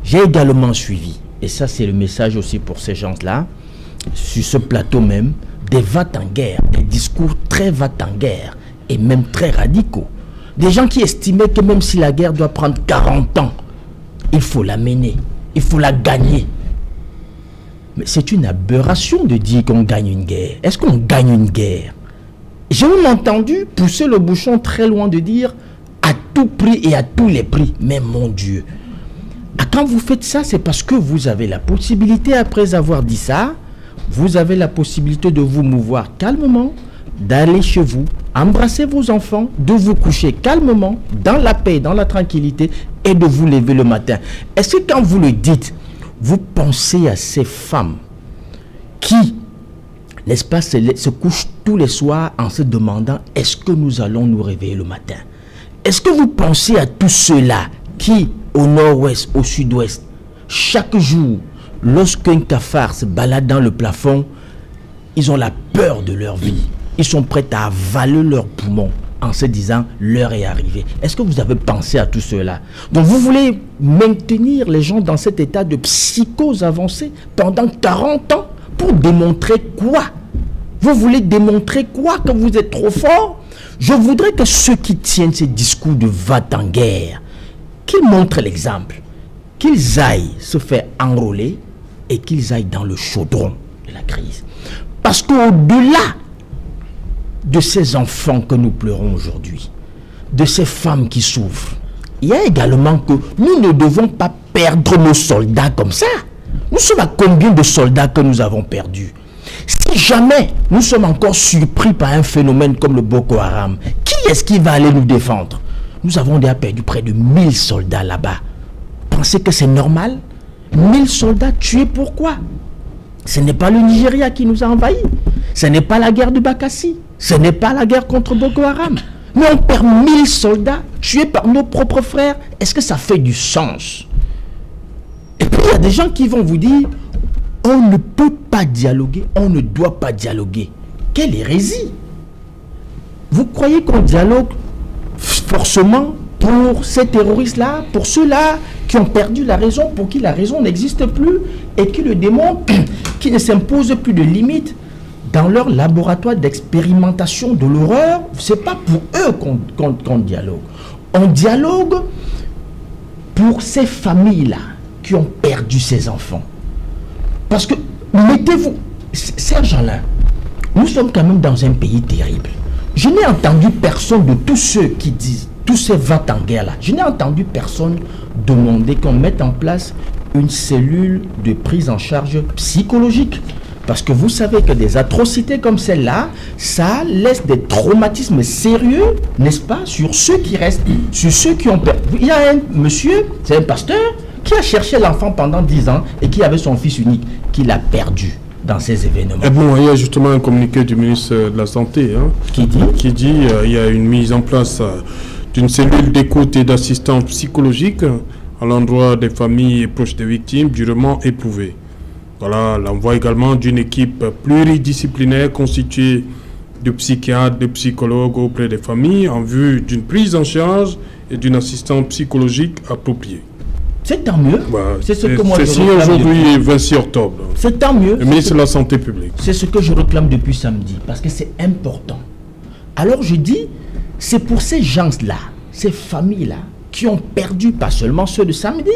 J'ai également suivi, et ça c'est le message aussi pour ces gens-là, sur ce plateau même, des va-t-en-guerre, des discours très va-t-en-guerre, et même très radicaux. Des gens qui estimaient que même si la guerre doit prendre 40 ans, il faut la mener, il faut la gagner. Mais c'est une aberration de dire qu'on gagne une guerre. Est-ce qu'on gagne une guerre? J'ai même entendu pousser le bouchon très loin de dire à tout prix et à tous les prix. Mais mon Dieu, quand vous faites ça, c'est parce que vous avez la possibilité, après avoir dit ça, vous avez la possibilité de vous mouvoir calmement, d'aller chez vous, embrasser vos enfants, de vous coucher calmement, dans la paix, dans la tranquillité, et de vous lever le matin. Est-ce que quand vous le dites, vous pensez à ces femmes qui, n'est-ce pas, se couchent tous les soirs en se demandant est-ce que nous allons nous réveiller le matin? Est-ce que vous pensez à tous ceux-là qui, au nord-ouest, au sud-ouest, chaque jour, lorsqu'un cafard se balade dans le plafond, ils ont la peur de leur vie. Ils sont prêts à avaler leurs poumons en se disant l'heure est arrivée. Est-ce que vous avez pensé à tout cela? Donc vous voulez maintenir les gens dans cet état de psychose avancée pendant 40 ans pour démontrer quoi? Vous voulez démontrer quoi? Que vous êtes trop fort? Je voudrais que ceux qui tiennent ces discours de va-t-en-guerre, qu'ils montrent l'exemple, qu'ils aillent se faire enrôler et qu'ils aillent dans le chaudron de la crise. Parce qu'au-delà de ces enfants que nous pleurons aujourd'hui, de ces femmes qui souffrent, il y a également que nous ne devons pas perdre nos soldats comme ça. Nous sommes à combien de soldats que nous avons perdus? Si jamais nous sommes encore surpris par un phénomène comme le Boko Haram, qui est-ce qui va aller nous défendre? Nous avons déjà perdu près de 1000 soldats là-bas. Pensez que c'est normal? 1000 soldats tués, pourquoi? Ce n'est pas le Nigeria qui nous a envahis. Ce n'est pas la guerre de Bakassi. Ce n'est pas la guerre contre Boko Haram. Mais on perd 1000 soldats tués par nos propres frères. Est-ce que ça fait du sens? Et puis il y a des gens qui vont vous dire on ne peut pas dialoguer, on ne doit pas dialoguer. Quelle hérésie! Vous croyez qu'on dialogue forcément pour ces terroristes-là, pour ceux-là qui ont perdu la raison, pour qui la raison n'existe plus et qui le démontrent, qui ne s'imposent plus de limites dans leur laboratoire d'expérimentation de l'horreur? C'est pas pour eux qu'on dialogue. On dialogue pour ces familles-là qui ont perdu ces enfants. Parce que, mettez-vous, Serge Alain, nous sommes quand même dans un pays terrible. Je n'ai entendu personne de tous ceux qui disent, tous ces va-t-en-guerre là, je n'ai entendu personne demander qu'on mette en place une cellule de prise en charge psychologique. Parce que vous savez que des atrocités comme celle-là, ça laisse des traumatismes sérieux, n'est-ce pas, sur ceux qui restent, sur ceux qui ont perdu. Il y a un monsieur, c'est un pasteur, qui a cherché l'enfant pendant 10 ans et qui avait son fils unique, qu'il a perdu dans ces événements. Et bon, il y a justement un communiqué du ministre de la Santé qui dit il y a une mise en place d'une cellule d'écoute et d'assistance psychologique à l'endroit des familles et proches des victimes durement éprouvées. Voilà, l'envoi également d'une équipe pluridisciplinaire constituée de psychiatres, de psychologues auprès des familles en vue d'une prise en charge et d'une assistance psychologique appropriée. C'est tant mieux. Bah, c'est ce que moi je réclame aujourd'hui, 26 octobre. C'est tant mieux. Le ministre de la Santé publique. C'est ce que je réclame depuis samedi, parce que c'est important. Alors je dis, c'est pour ces gens-là, ces familles-là, qui ont perdu, pas seulement ceux de samedi,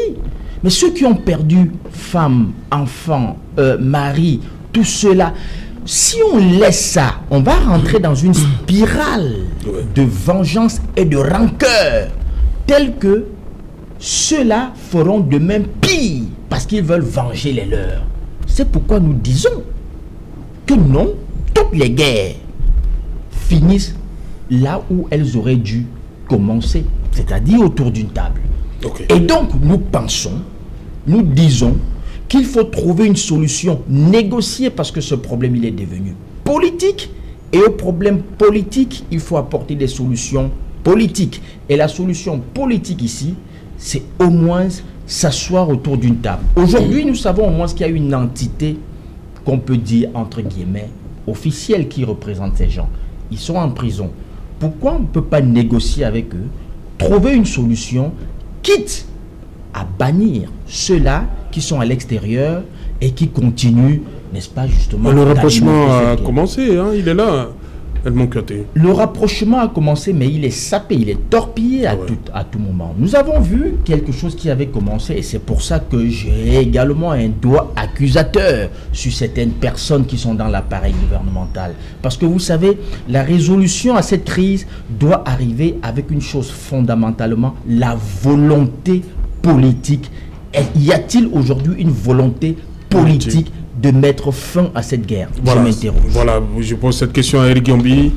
mais ceux qui ont perdu femmes, enfants, maris, tout cela. Si on laisse ça, on va rentrer dans une spirale de vengeance et de rancœur, telle que ceux-là feront de même pire parce qu'ils veulent venger les leurs. C'est pourquoi nous disons que non, toutes les guerres finissent là où elles auraient dû commencer, c'est-à-dire autour d'une table. Et donc nous pensons, nous disons qu'il faut trouver une solution négociée parce que ce problème il est devenu politique et au problème politique il faut apporter des solutions politiques. Et la solution politique ici, c'est au moins s'asseoir autour d'une table. Aujourd'hui, nous savons au moins qu'il y a une entité qu'on peut dire, entre guillemets, officielle qui représente ces gens. Ils sont en prison. Pourquoi on ne peut pas négocier avec eux, trouver une solution, quitte à bannir ceux-là qui sont à l'extérieur et qui continuent, n'est-ce pas, justement... Le rapprochement a commencé, il est là. Le rapprochement a commencé, mais il est sapé, il est torpillé à tout moment. Nous avons vu quelque chose qui avait commencé et c'est pour ça que j'ai également un doigt accusateur sur certaines personnes qui sont dans l'appareil gouvernemental. Parce que vous savez, la résolution à cette crise doit arriver avec une chose fondamentalement, la volonté politique. Y a-t-il aujourd'hui une volonté politique de mettre fin à cette guerre? Voilà, je m'interroge. Voilà, je pose cette question à Eric Gambi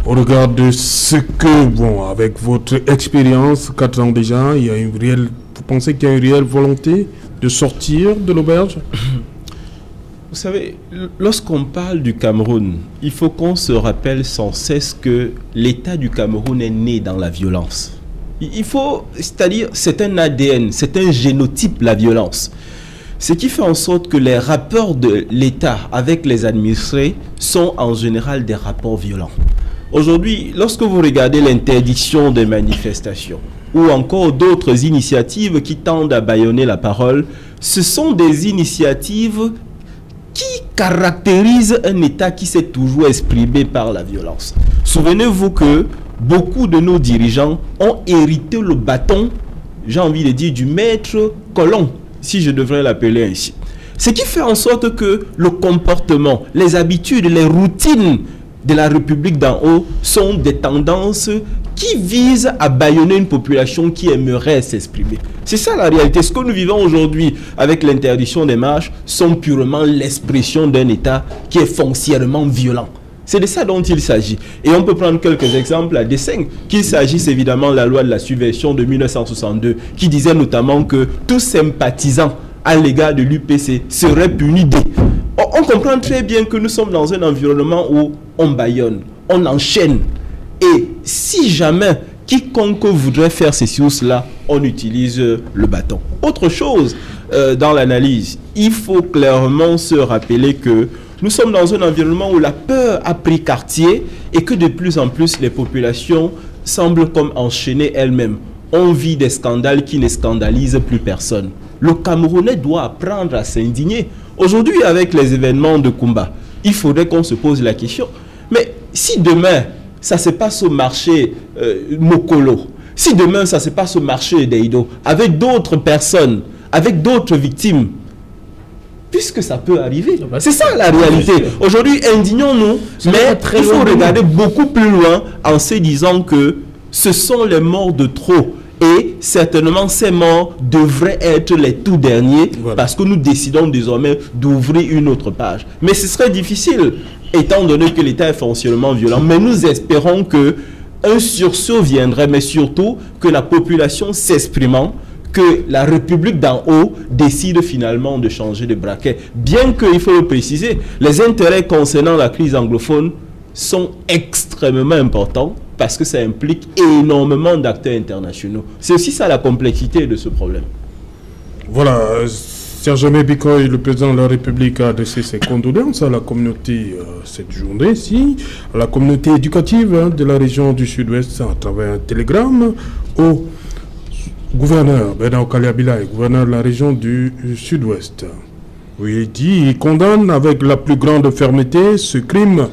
au regard de ce que, bon, avec votre expérience, 4 ans déjà, il y a une réelle, vous pensez qu'il y a une réelle volonté de sortir de l'auberge? Vous savez, lorsqu'on parle du Cameroun, il faut qu'on se rappelle sans cesse que l'État du Cameroun est né dans la violence. Il faut, c'est-à-dire, c'est un ADN, c'est un génotype, la violence. Ce qui fait en sorte que les rapports de l'État avec les administrés sont en général des rapports violents. Aujourd'hui, lorsque vous regardez l'interdiction des manifestations ou encore d'autres initiatives qui tendent à bâillonner la parole, ce sont des initiatives qui caractérisent un État qui s'est toujours exprimé par la violence. Souvenez-vous que beaucoup de nos dirigeants ont hérité le bâton, j'ai envie de dire, du maître colon, si je devrais l'appeler ainsi. Ce qui fait en sorte que le comportement, les habitudes, les routines de la République d'en haut sont des tendances qui visent à bâillonner une population qui aimerait s'exprimer. C'est ça la réalité. Ce que nous vivons aujourd'hui avec l'interdiction des marches sont purement l'expression d'un État qui est foncièrement violent. C'est de ça dont il s'agit. Et on peut prendre quelques exemples à dessein. Qu'il s'agisse évidemment de la loi de la subversion de 1962 qui disait notamment que tout sympathisant à l'égard de l'UPC serait puni d'eux. On comprend très bien que nous sommes dans un environnement où on bâillonne, on enchaîne. Et si jamais quiconque voudrait faire ceci ou cela, on utilise le bâton. Autre chose dans l'analyse, il faut clairement se rappeler que nous sommes dans un environnement où la peur a pris quartier et que de plus en plus les populations semblent comme enchaînées elles-mêmes. On vit des scandales qui ne scandalisent plus personne. Le Camerounais doit apprendre à s'indigner. Aujourd'hui, avec les événements de Kumba, il faudrait qu'on se pose la question. Mais si demain, ça se passe au marché Mokolo, si demain, ça se passe au marché d'Eido, avec d'autres personnes, avec d'autres victimes, puisque ça peut arriver. C'est ça la réalité. Aujourd'hui, indignons-nous, mais il faut regarder beaucoup plus loin en se disant que ce sont les morts de trop. Et certainement, ces morts devraient être les tout derniers parce que nous décidons désormais d'ouvrir une autre page. Mais ce serait difficile, étant donné que l'État est foncièrement violent. Mais nous espérons qu'un sursaut viendrait, mais surtout que la population s'exprimant, que la République d'en haut décide finalement de changer de braquet. Bien qu'il faut le préciser, les intérêts concernant la crise anglophone sont extrêmement importants parce que ça implique énormément d'acteurs internationaux. C'est aussi ça la complexité de ce problème. Voilà, Serge Bikoy, le président de la République, a adressé ses condoléances à la communauté cette journée-ci, à la communauté éducative de la région du Sud-Ouest à travers un télégramme au gouverneur Bernard Kaliabila, gouverneur de la région du Sud-Ouest. Oui, il condamne avec la plus grande fermeté ce crime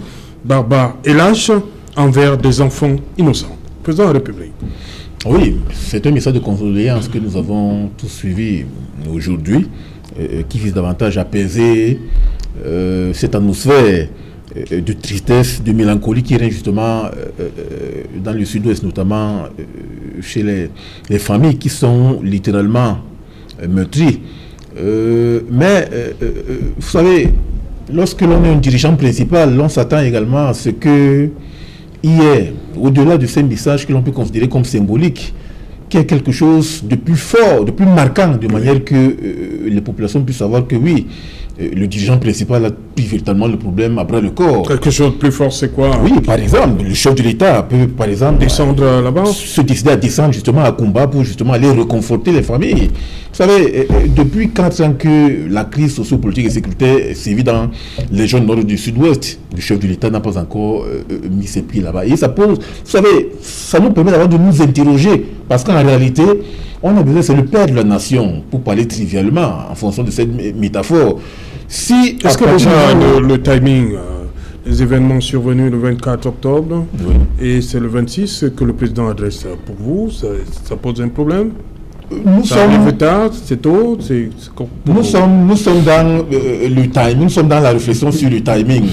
barbare et lâche envers des enfants innocents. Président de la République. Oui, c'est un message de condoléance que nous avons tous suivi aujourd'hui, qui vise davantage à apaiser cette atmosphère de tristesse, de mélancolie qui règne justement dans le Sud-Ouest, notamment chez les familles qui sont littéralement meurtries. Mais vous savez, lorsque l'on est un dirigeant principal, l'on s'attend également à ce que hier, au-delà de ces messages que l'on peut considérer comme symboliques, qu'il y ait quelque chose de plus fort, de plus marquant, de manière que les populations puissent savoir que oui, le dirigeant principal a pris véritablement le problème à bras le corps. Quelque chose de plus fort, c'est quoi? Oui, par exemple, le chef de l'État peut, par exemple, descendre là-bas, se décider à descendre justement à Kumba pour justement aller réconforter les familles. Vous savez, depuis 4 ans que la crise sociopolitique et sécuritaire sévit dans les régions nord du Sud-Ouest, le chef de l'État n'a pas encore mis ses pieds là-bas. Et ça pose, vous savez, ça nous permet d'abord de nous interroger, parce qu'en réalité, on a besoin, c'est le père de la nation, pour parler trivialement, en fonction de cette métaphore. Si est-ce que déjà le timing, les événements survenus le 24 octobre, oui, et c'est le 26 que le président adresse pour vous, ça pose un problème? Ça arrive tard, c'est tôt, nous sommes dans le timing, nous sommes dans la réflexion sur le timing.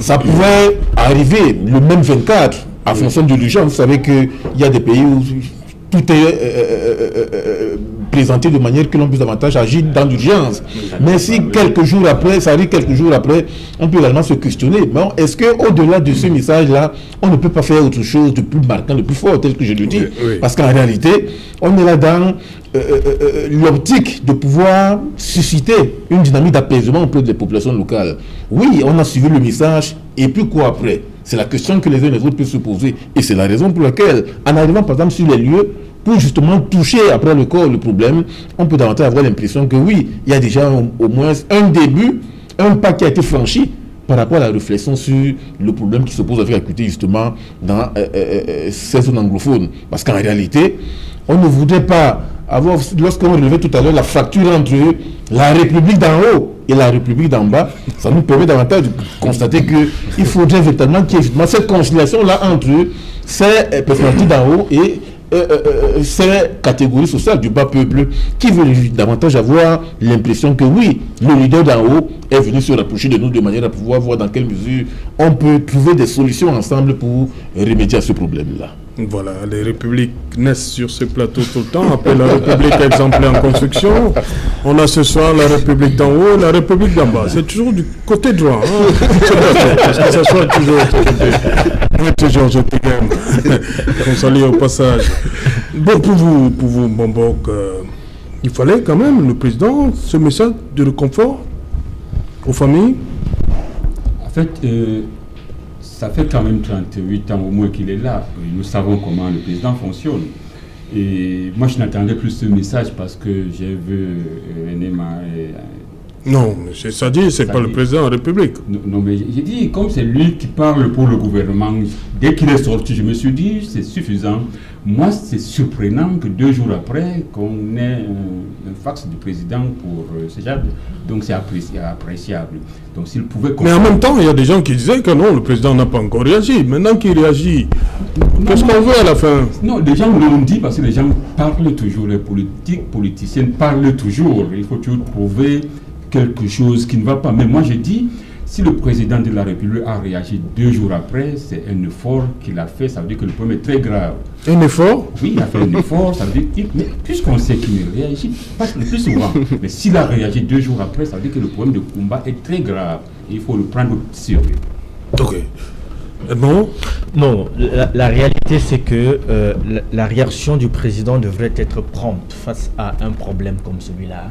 Ça pourrait arriver le même 24, en fonction de l'urgence. Vous savez qu'il y a des pays où tout est présenter de manière que l'on puisse davantage agir dans l'urgence. Mais si quelques jours après, ça arrive quelques jours après, on peut également se questionner. Bon, est-ce qu'au-delà de ce message-là, on ne peut pas faire autre chose de plus marquant, de plus fort, tel que je le dis? Parce qu'en réalité, on est là dans l'optique de pouvoir susciter une dynamique d'apaisement auprès des populations locales. Oui, on a suivi le message, et puis quoi après? C'est la question que les uns et les autres peuvent se poser. Et c'est la raison pour laquelle, en arrivant par exemple sur les lieux, pour justement toucher après le corps le problème, on peut davantage avoir l'impression que oui, il y a déjà au moins un début, un pas qui a été franchi par rapport à la réflexion sur le problème qui se pose avec l'acuité justement dans ces zones anglophones. Parce qu'en réalité, on ne voudrait pas avoir, lorsqu'on relevait tout à l'heure la fracture entre la République d'en haut et la République d'en bas, ça nous permet davantage de constater qu'il faudrait véritablement qu'il y ait justement cette conciliation-là entre ces personnalités d'en haut et ces catégories sociales du bas peuple qui veulent davantage avoir l'impression que oui, le leader d'en haut est venu se rapprocher de nous de manière à pouvoir voir dans quelle mesure on peut trouver des solutions ensemble pour remédier à ce problème-là. Voilà, les républiques naissent sur ce plateau tout le temps. Après la république exemplaire en construction, on a ce soir la république d'en haut et la république d'en bas. C'est toujours du côté droit. Parce que ça soit toujours toujours je t'aime. On salue au passage. Bon, pour vous Bambok, il fallait quand même, le président, ce message de réconfort aux familles. En fait, ça fait quand même 38 ans au moins qu'il est là. Nous savons comment le président fonctionne. Et moi, je n'attendais plus ce message parce que j'ai vu Non, M. Sadi, c'est pas le président de la République. Non, mais j'ai dit, comme c'est lui qui parle pour le gouvernement, dès qu'il est sorti, je me suis dit, c'est suffisant. Moi, c'est surprenant que 2 jours après, qu'on ait un fax du président pour ce genre. Donc, c'est appréciable. Donc, s'il pouvait... Mais en même temps, il y a des gens qui disaient que non, le président n'a pas encore réagi. Maintenant qu'il réagit, qu'est-ce qu'on veut à la fin? Non, les gens l'ont dit parce que les gens parlent toujours. Les politiciens parlent toujours. Il faut toujours trouver quelque chose qui ne va pas. Mais moi, je dis, si le président de la République a réagi 2 jours après, c'est un effort qu'il a fait. Ça veut dire que le problème est très grave. Un effort? Oui, il a fait un effort. Ça veut dire mais puisqu'on sait qu'il ne réagit pas le plus souvent, mais s'il a réagi 2 jours après, ça veut dire que le problème de combat est très grave. Et il faut le prendre au sérieux. Ok. Bon. Non, la réalité c'est que la réaction du président devrait être prompte face à un problème comme celui-là.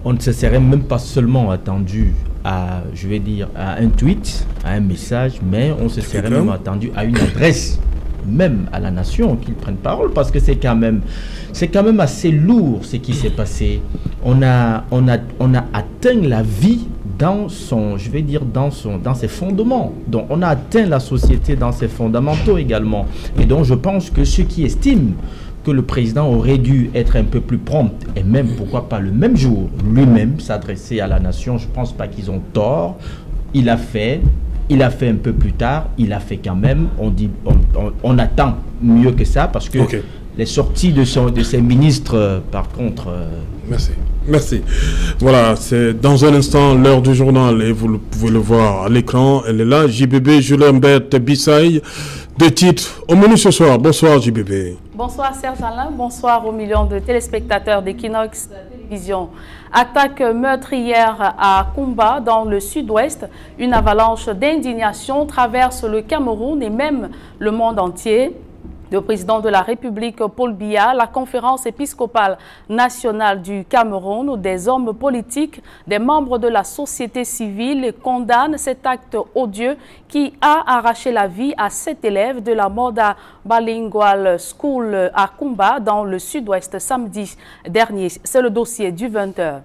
On ne se serait même pas seulement attendu à, je vais dire, à un tweet, à un message, mais on se serait même attendu à une adresse, même à la nation, qu'ils prennent parole, parce que c'est quand même assez lourd ce qui s'est passé. On a atteint la vie dans son, je vais dire, dans ses fondements. Donc on a atteint la société dans ses fondamentaux également. Et donc je pense que ceux qui estiment que le président aurait dû être un peu plus prompt, et même, pourquoi pas le même jour, lui-même s'adresser à la nation, je ne pense pas qu'ils ont tort. Il a fait un peu plus tard, il a fait quand même, on attend mieux que ça, parce que les sorties de ses ministres, par contre... Merci. Voilà, c'est dans un instant l'heure du journal, et vous pouvez le voir à l'écran, elle est là, JBB, Julien Bert, Bissaï, des titres au menu ce soir. Bonsoir JBB. Bonsoir Serge Alain, bonsoir aux millions de téléspectateurs d'Equinox Télévision. Attaque meurtrière à Kumba dans le sud-ouest. Une avalanche d'indignation traverse le Cameroun et même le monde entier. Le président de la République, Paul Biya, la conférence épiscopale nationale du Cameroun, des hommes politiques, des membres de la société civile condamnent cet acte odieux qui a arraché la vie à 7 élèves de la Moda Bilingual School à Kumba dans le sud-ouest samedi dernier. C'est le dossier du 20h.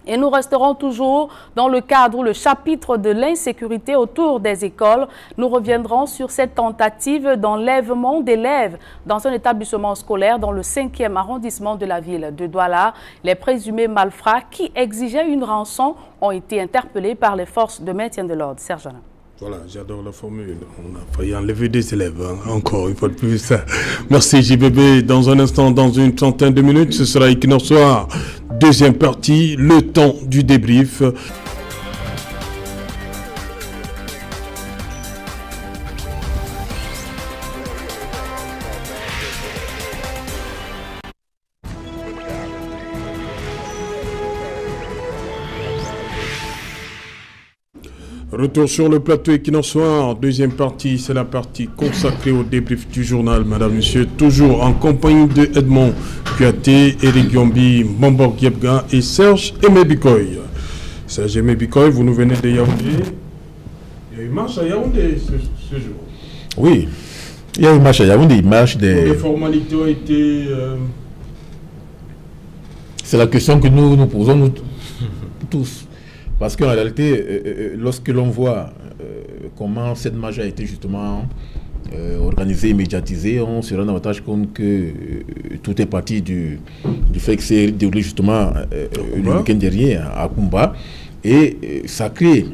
Et nous resterons toujours dans le cadre ou le chapitre de l'insécurité autour des écoles. Nous reviendrons sur cette tentative d'enlèvement d'élèves dans un établissement scolaire dans le 5e arrondissement de la ville de Douala. Les présumés malfrats qui exigeaient une rançon ont été interpellés par les forces de maintien de l'ordre. Serge Alain. Voilà, j'adore la formule. On a failli enlever des élèves, encore une fois de plus. Merci JBB. Dans un instant, dans une trentaine de minutes, ce sera Equinox Soir. Deuxième partie, le temps du débrief. Retour sur le plateau Equinox Soir, deuxième partie, c'est la partie consacrée au débrief du journal, madame, monsieur, toujours en compagnie de Edmond Kuaté, Eric Yombi, Mbambor Yebga et Serge Emebikoy. Serge Emebikoy, vous nous venez de Yaoundé. Il y a eu marche à Yaoundé ce jour. Oui, il y a eu marche à Yaoundé, marche des... Les formalités ont été... C'est la question que nous nous posons nous tous. Parce qu'en réalité, lorsque l'on voit comment cette marche a été justement organisée, médiatisée, on se rend davantage compte que tout est parti du fait que c'est déroulé justement le week-end dernier à Kumba. Et ça crée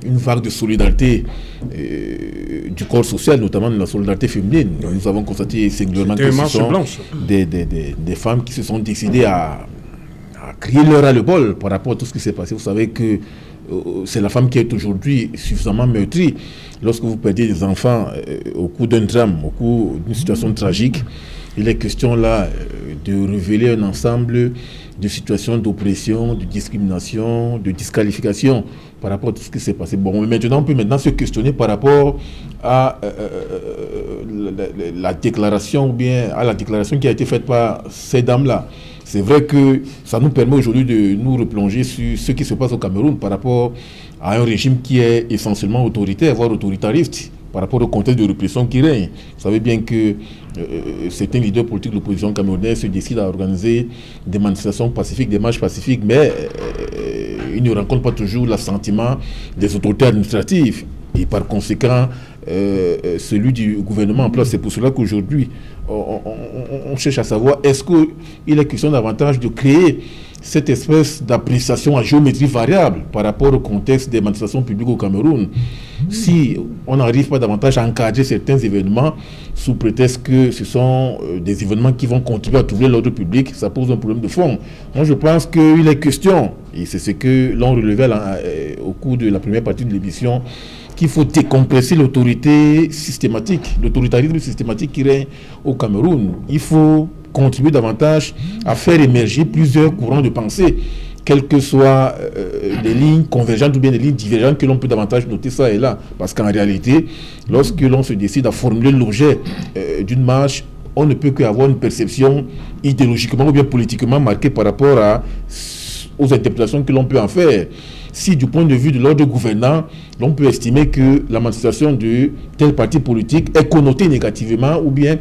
une vague de solidarité du corps social, notamment de la solidarité féminine. Nous avons constaté singulièrement que ce sont des femmes qui se sont décidées à crier leur ras-le-bol par rapport à tout ce qui s'est passé. Vous savez que c'est la femme qui est aujourd'hui suffisamment meurtrie. Lorsque vous perdez des enfants au cours d'un drame, au cours d'une situation tragique, il est question là de révéler un ensemble de situations d'oppression, de discrimination, de disqualification par rapport à tout ce qui s'est passé. Bon, maintenant, on peut se questionner par rapport à la déclaration, ou bien à la déclaration qui a été faite par ces dames-là. C'est vrai que ça nous permet aujourd'hui de nous replonger sur ce qui se passe au Cameroun par rapport à un régime qui est essentiellement autoritaire, voire autoritariste, par rapport au contexte de répression qui règne. Vous savez bien que certains leaders politiques de l'opposition camerounaise se décident à organiser des manifestations pacifiques, des marches pacifiques, mais ils ne rencontrent pas toujours l'assentiment des autorités administratives. Et par conséquent, celui du gouvernement en place. C'est pour cela qu'aujourd'hui, on cherche à savoir est-ce qu'il est question davantage de créer cette espèce d'appréciation à géométrie variable par rapport au contexte des manifestations publiques au Cameroun. Si on n'arrive pas davantage à encadrer certains événements sous prétexte que ce sont des événements qui vont contribuer à troubler l'ordre public, ça pose un problème de fond. Moi, je pense qu'il est question, et c'est ce que l'on relevait au cours de la première partie de l'émission, qu'il faut décompresser l'autorité systématique, l'autoritarisme systématique qui règne au Cameroun. Il faut contribuer davantage à faire émerger plusieurs courants de pensée, quelles que soient des lignes convergentes ou bien des lignes divergentes que l'on peut davantage noter ça et là. Parce qu'en réalité, lorsque l'on se décide à formuler l'objet d'une marche, on ne peut qu'avoir une perception idéologiquement ou bien politiquement marquée par rapport aux interprétations que l'on peut en faire. Si du point de vue de l'ordre gouvernant, l'on peut estimer que la manifestation de tel parti politique est connotée négativement ou bien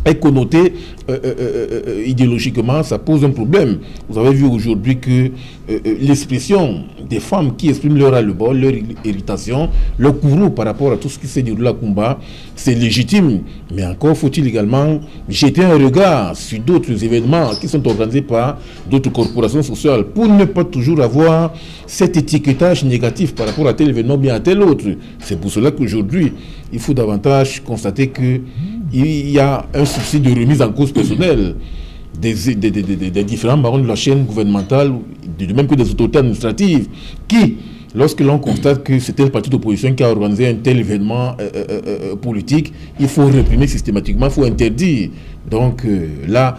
est connotée idéologiquement, ça pose un problème. Vous avez vu aujourd'hui que l'expression des femmes qui expriment leur ras-le-bol, leur irritation, leur courroux par rapport à tout ce qui s'est déroulé à Kumba, c'est légitime. Mais encore faut-il également jeter un regard sur d'autres événements qui sont organisés par d'autres corporations sociales pour ne pas toujours avoir cet étiquetage négatif par rapport à tel événement ou bien à tel autre. C'est pour cela qu'aujourd'hui, il faut davantage constater que il y a un souci de remise en cause personnelle des différents barons de la chaîne gouvernementale, de même que des autorités administratives, qui, lorsque l'on constate que c'est tel parti d'opposition qui a organisé un tel événement politique, il faut réprimer systématiquement, il faut interdire. Donc là,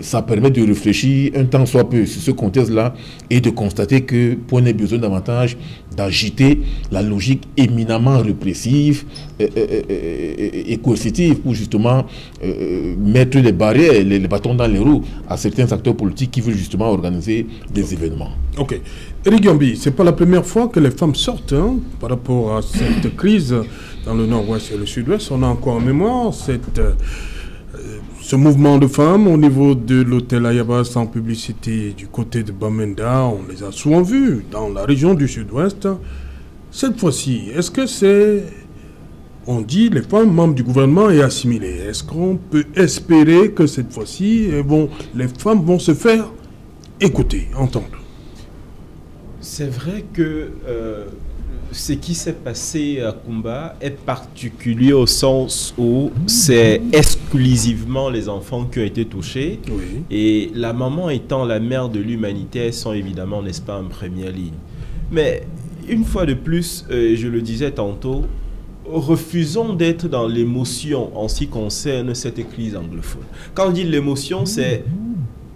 ça permet de réfléchir un temps soit peu sur ce contexte-là et de constater que point n'est besoin davantage d'agiter la logique éminemment répressive et coercitive pour justement mettre les barrières, les bâtons dans les roues à certains acteurs politiques qui veulent justement organiser des événements. Ok. Eric Yombi, ce n'est pas la première fois que les femmes sortent par rapport à cette crise dans le nord-ouest et le sud-ouest. On a encore en mémoire ce mouvement de femmes au niveau de l'hôtel Ayabas en publicité du côté de Bamenda. On les a souvent vus dans la région du sud-ouest. Cette fois-ci, est-ce que c'est, on dit, les femmes membres du gouvernement et assimilées? Est-ce qu'on peut espérer que cette fois-ci, les femmes vont se faire écouter, entendre? C'est vrai que ce qui s'est passé à Kumba est particulier au sens où c'est exclusivement les enfants qui ont été touchés. Oui. Et la maman étant la mère de l'humanité, elles sont évidemment, n'est-ce pas, en première ligne. Mais une fois de plus, je le disais tantôt, refusons d'être dans l'émotion en ce qui concerne cette crise anglophone. Quand on dit l'émotion, c'est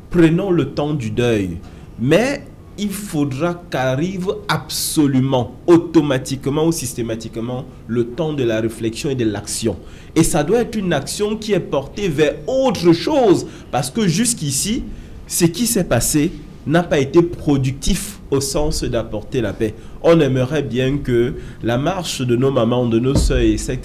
prenons le temps du deuil. Mais il faudra qu'arrive absolument, automatiquement ou systématiquement, le temps de la réflexion et de l'action. Et ça doit être une action qui est portée vers autre chose. Parce que jusqu'ici, ce qui s'est passé n'a pas été productif au sens d'apporter la paix. On aimerait bien que la marche de nos mamans, de nos sœurs, etc.,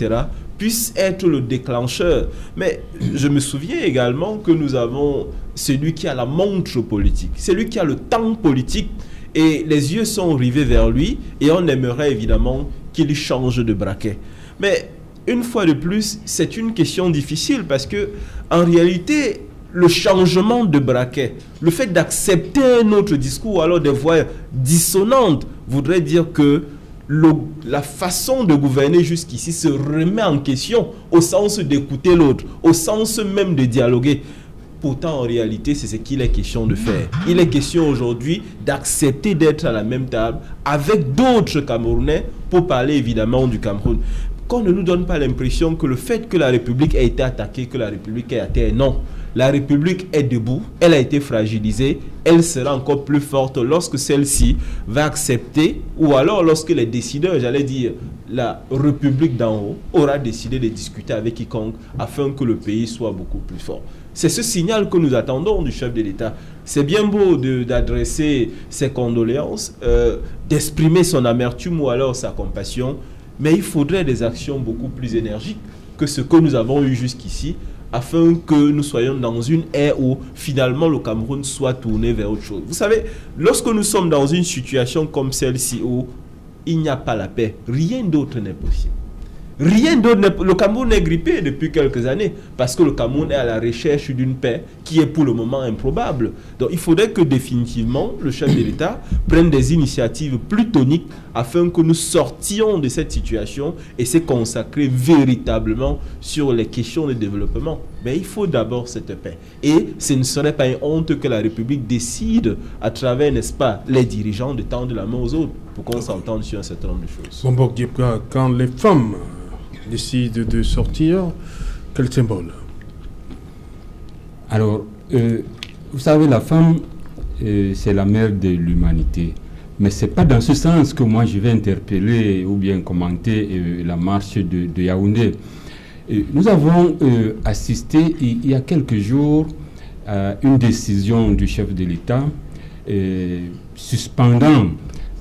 puisse être le déclencheur. Mais je me souviens également que nous avons celui qui a la montre politique, celui qui a le temps politique, et les yeux sont rivés vers lui, et on aimerait évidemment qu'il change de braquet. Mais une fois de plus, c'est une question difficile parce que en réalité, le changement de braquet, le fait d'accepter un autre discours ou alors des voix dissonantes voudrait dire que la façon de gouverner jusqu'ici se remet en question au sens d'écouter l'autre, au sens même de dialoguer. Pourtant, en réalité, c'est ce qu'il est question de faire. Il est question aujourd'hui d'accepter d'être à la même table avec d'autres Camerounais pour parler évidemment du Cameroun. Qu'on ne nous donne pas l'impression que le fait que la République ait été attaquée, que la République est à terre, non. La République est debout, elle a été fragilisée, elle sera encore plus forte lorsque celle-ci va accepter, ou alors lorsque les décideurs, j'allais dire, la République d'en haut, aura décidé de discuter avec quiconque afin que le pays soit beaucoup plus fort. C'est ce signal que nous attendons du chef de l'État. C'est bien beau d'adresser ses condoléances, d'exprimer son amertume ou alors sa compassion, mais il faudrait des actions beaucoup plus énergiques que ce que nous avons eu jusqu'ici, afin que nous soyons dans une ère où finalement le Cameroun soit tourné vers autre chose. Vous savez, lorsque nous sommes dans une situation comme celle-ci où il n'y a pas la paix, rien d'autre n'est possible. Rien d'autre. Le Cameroun est grippé depuis quelques années parce que le Cameroun est à la recherche d'une paix qui est pour le moment improbable. Donc il faudrait que définitivement le chef de l'État prenne des initiatives plus toniques afin que nous sortions de cette situation et se consacrer véritablement sur les questions de développement. Mais il faut d'abord cette paix. Et ce ne serait pas une honte que la République décide à travers, n'est-ce pas, les dirigeants de tendre la main aux autres pour qu'on s'entende sur un certain nombre de choses. Bon, quand les femmes décident de sortir, quel symbole? Alors, vous savez, la femme, c'est la mère de l'humanité. Mais ce n'est pas dans ce sens que moi je vais interpeller ou bien commenter la marche de Yaoundé. Nous avons assisté il y a quelques jours à une décision du chef de l'État suspendant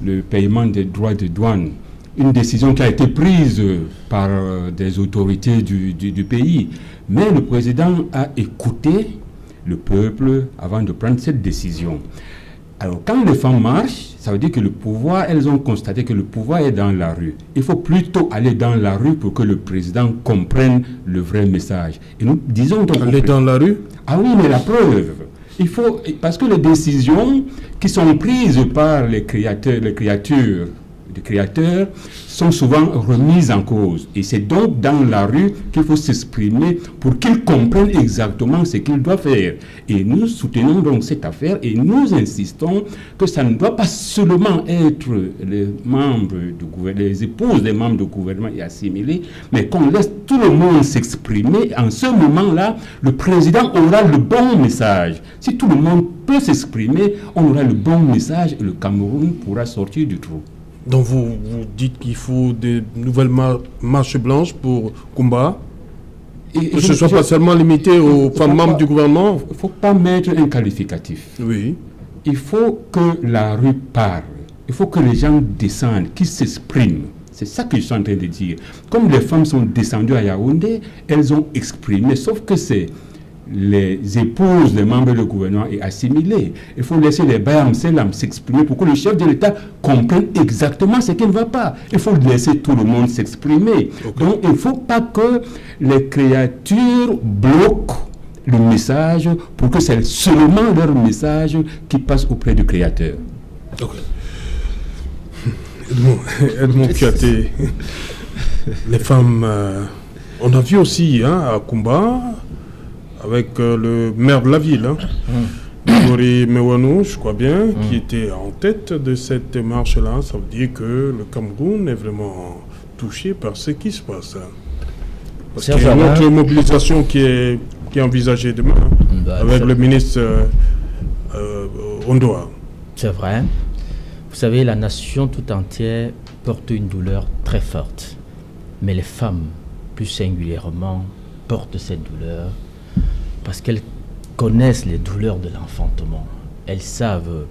le paiement des droits de douane. Une décision qui a été prise par des autorités du pays. Mais le président a écouté le peuple avant de prendre cette décision. Alors, quand les femmes marchent, ça veut dire que le pouvoir, elles ont constaté que le pouvoir est dans la rue. Il faut plutôt aller dans la rue pour que le président comprenne le vrai message. Et nous disons donc... Aller dans la rue? Ah oui, mais la preuve. Il faut... Parce que les décisions qui sont prises par les créateurs sont souvent remises en cause. Et c'est donc dans la rue qu'il faut s'exprimer pour qu'ils comprennent exactement ce qu'ils doivent faire. Et nous soutenons donc cette affaire et nous insistons que ça ne doit pas seulement être les membres du gouvernement, les épouses des membres du gouvernement et assimilés, mais qu'on laisse tout le monde s'exprimer. En ce moment-là, le président aura le bon message. Si tout le monde peut s'exprimer, on aura le bon message et le Cameroun pourra sortir du trou. Donc vous dites qu'il faut de nouvelles marches blanches pour Kumba, et que ce ne soit pas seulement limité aux femmes membres du gouvernement. Il ne faut pas mettre un qualificatif. Oui. Il faut que la rue parle. Il faut que les gens descendent, qu'ils s'expriment. C'est ça que je suis en train de dire. Comme les femmes sont descendues à Yaoundé, elles ont exprimé, sauf que c'est les épouses des membres du gouvernement et assimilés. Il faut laisser les Bayam Selam s'exprimer pour que le chef de l'État comprenne exactement ce qui ne va pas. Il faut laisser tout le monde s'exprimer. Okay. Donc il ne faut pas que les créatures bloquent le message pour que c'est seulement leur message qui passe auprès du Créateur. Ok. Edmond Kiaté, les femmes, on a vu aussi à Kumba, avec le maire de la ville, Gori Mewanou, je crois bien, qui était en tête de cette marche-là. Ça veut dire que le Cameroun est vraiment touché par ce qui se passe. Parce qu'il y a une autre mobilisation qui est envisagée demain, avec le ministre Ondoa. C'est vrai. Vous savez, la nation tout entière porte une douleur très forte. Mais les femmes, plus singulièrement, portent cette douleur parce qu'elles connaissent les douleurs de l'enfantement. Elles savent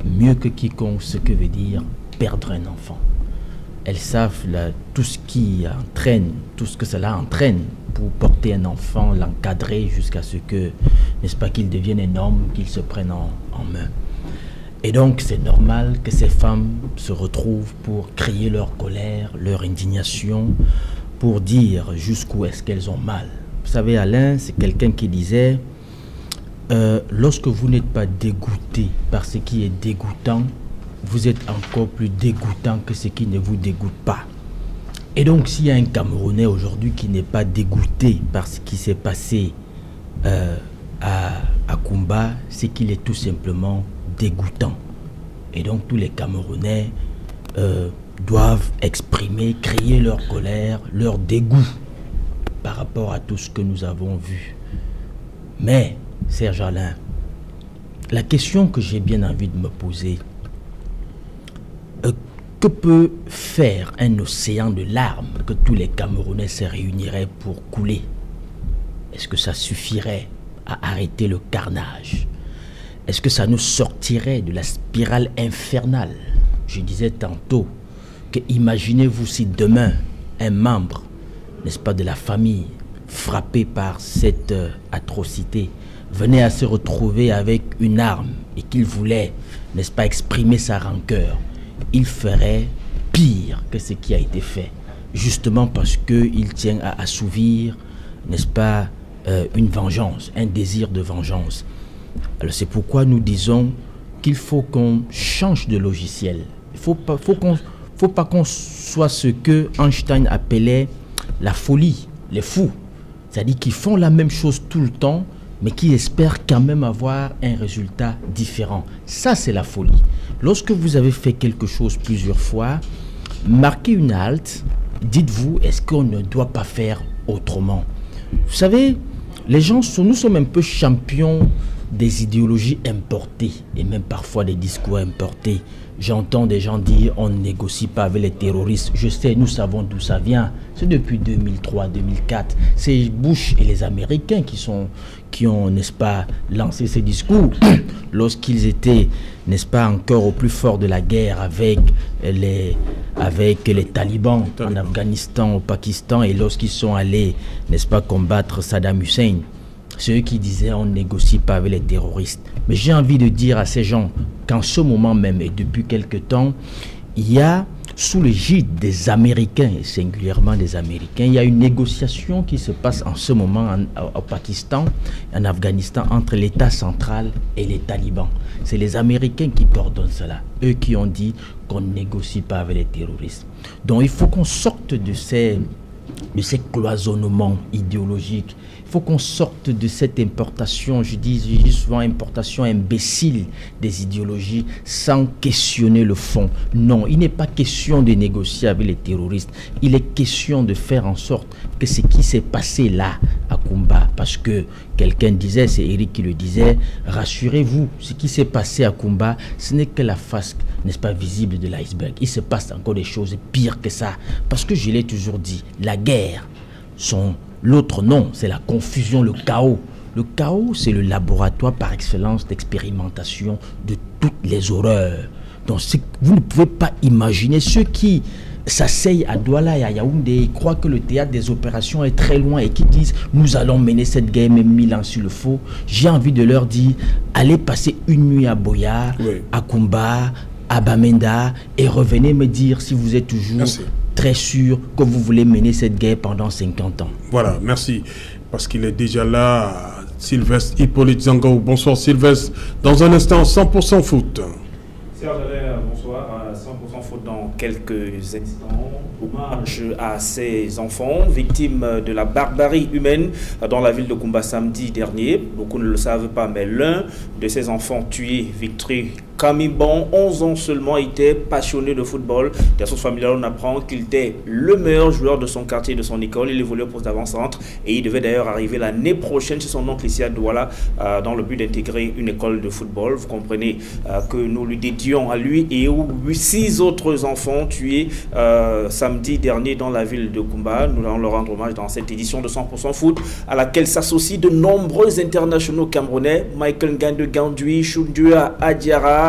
mieux que quiconque ce que veut dire perdre un enfant. Elles savent tout ce qui entraîne, tout ce que cela entraîne pour porter un enfant, l'encadrer jusqu'à ce que, n'est-ce pas, qu'il devienne un homme, qu'il se prenne en main. Et donc c'est normal que ces femmes se retrouvent pour crier leur colère, leur indignation, pour dire jusqu'où est-ce qu'elles ont mal. Vous savez, Alain, c'est quelqu'un qui disait lorsque vous n'êtes pas dégoûté par ce qui est dégoûtant, vous êtes encore plus dégoûtant que ce qui ne vous dégoûte pas. Et donc s'il y a un Camerounais aujourd'hui qui n'est pas dégoûté par ce qui s'est passé à Kumba, c'est qu'il est tout simplement dégoûtant. Et donc tous les Camerounais doivent exprimer, crier leur colère, leur dégoût par rapport à tout ce que nous avons vu. Mais, Serge Alain, la question que j'ai bien envie de me poser, que peut faire un océan de larmes que tous les Camerounais se réuniraient pour couler? Est-ce que ça suffirait à arrêter le carnage? Est-ce que ça nous sortirait de la spirale infernale? Je disais tantôt que imaginez-vous si demain un membre, n'est-ce pas, de la famille frappé par cette atrocité venait à se retrouver avec une arme et qu'il voulait, n'est-ce pas, exprimer sa rancœur. Il ferait pire que ce qui a été fait, justement parce qu'il tient à assouvir, n'est-ce pas, une vengeance, un désir de vengeance. Alors c'est pourquoi nous disons qu'il faut qu'on change de logiciel. Il faut pas qu'on soit ce que Einstein appelait la folie, les fous. C'est-à-dire qu'ils font la même chose tout le temps, mais qui espèrent quand même avoir un résultat différent. Ça, c'est la folie. Lorsque vous avez fait quelque chose plusieurs fois, marquez une halte, dites-vous, est-ce qu'on ne doit pas faire autrement? Vous savez, nous sommes un peu champions des idéologies importées et même parfois des discours importés. J'entends des gens dire on ne négocie pas avec les terroristes. Je sais, nous savons d'où ça vient. C'est depuis 2003, 2004. C'est Bush et les Américains qui ont, n'est-ce pas, lancé ces discours lorsqu'ils étaient, n'est-ce pas, encore au plus fort de la guerre avec les talibans en Afghanistan, au Pakistan, et lorsqu'ils sont allés, n'est-ce pas, combattre Saddam Hussein. C'est eux qui disaient on ne négocie pas avec les terroristes. Mais j'ai envie de dire à ces gens qu'en ce moment même et depuis quelque temps, il y a sous l'égide des Américains, et singulièrement des Américains, il y a une négociation qui se passe en ce moment au Pakistan, en Afghanistan, entre l'État central et les talibans. C'est les Américains qui coordonnent cela. Eux qui ont dit qu'on ne négocie pas avec les terroristes. Donc il faut qu'on sorte de ces cloisonnements idéologiques. Il faut qu'on sorte de cette importation, je dis souvent importation imbécile des idéologies sans questionner le fond. Non, il n'est pas question de négocier avec les terroristes. Il est question de faire en sorte que ce qui s'est passé là à Kumba, parce que quelqu'un disait, c'est Eric qui le disait, rassurez-vous, ce qui s'est passé à Kumba, ce n'est que la face, n'est-ce pas, visible de l'iceberg. Il se passe encore des choses pires que ça. Parce que je l'ai toujours dit, la guerre, l'autre nom, c'est la confusion, le chaos. Le chaos, c'est le laboratoire par excellence d'expérimentation de toutes les horreurs. Donc, vous ne pouvez pas imaginer ceux qui s'asseyent à Douala et à Yaoundé et croient que le théâtre des opérations est très loin et qui disent « nous allons mener cette guerre même 1000 ans s'il le faut ». J'ai envie de leur dire « allez passer une nuit à Boya, oui, à Kumba, à Bamenda et revenez me dire si vous êtes toujours... Merci. Très sûr que vous voulez mener cette guerre pendant 50 ans. » Voilà, merci. Parce qu'il est déjà là, Sylvestre Hippolyte Zango. Bonsoir Sylvestre. Dans un instant, 100% foot. Serge Alain, bonsoir. 100% foot dans quelques instants. hommage à ces enfants victimes de la barbarie humaine dans la ville de Koumba samedi dernier. Beaucoup ne le savent pas, mais l'un de ces enfants tués, Victory Kamibon, 11 ans seulement, était passionné de football. Des sources familiales, on apprend qu'il était le meilleur joueur de son quartier, de son école. Il évoluait au poste d'avant-centre et il devait d'ailleurs arriver l'année prochaine chez son oncle ici à Douala dans le but d'intégrer une école de football. Vous comprenez que nous lui dédions à lui et aux 6 autres enfants tués samedi dernier dans la ville de Koumba. Nous allons leur rendre hommage dans cette édition de 100% foot à laquelle s'associent de nombreux internationaux camerounais. Michael Ngande Gandui, Choundua Adiara,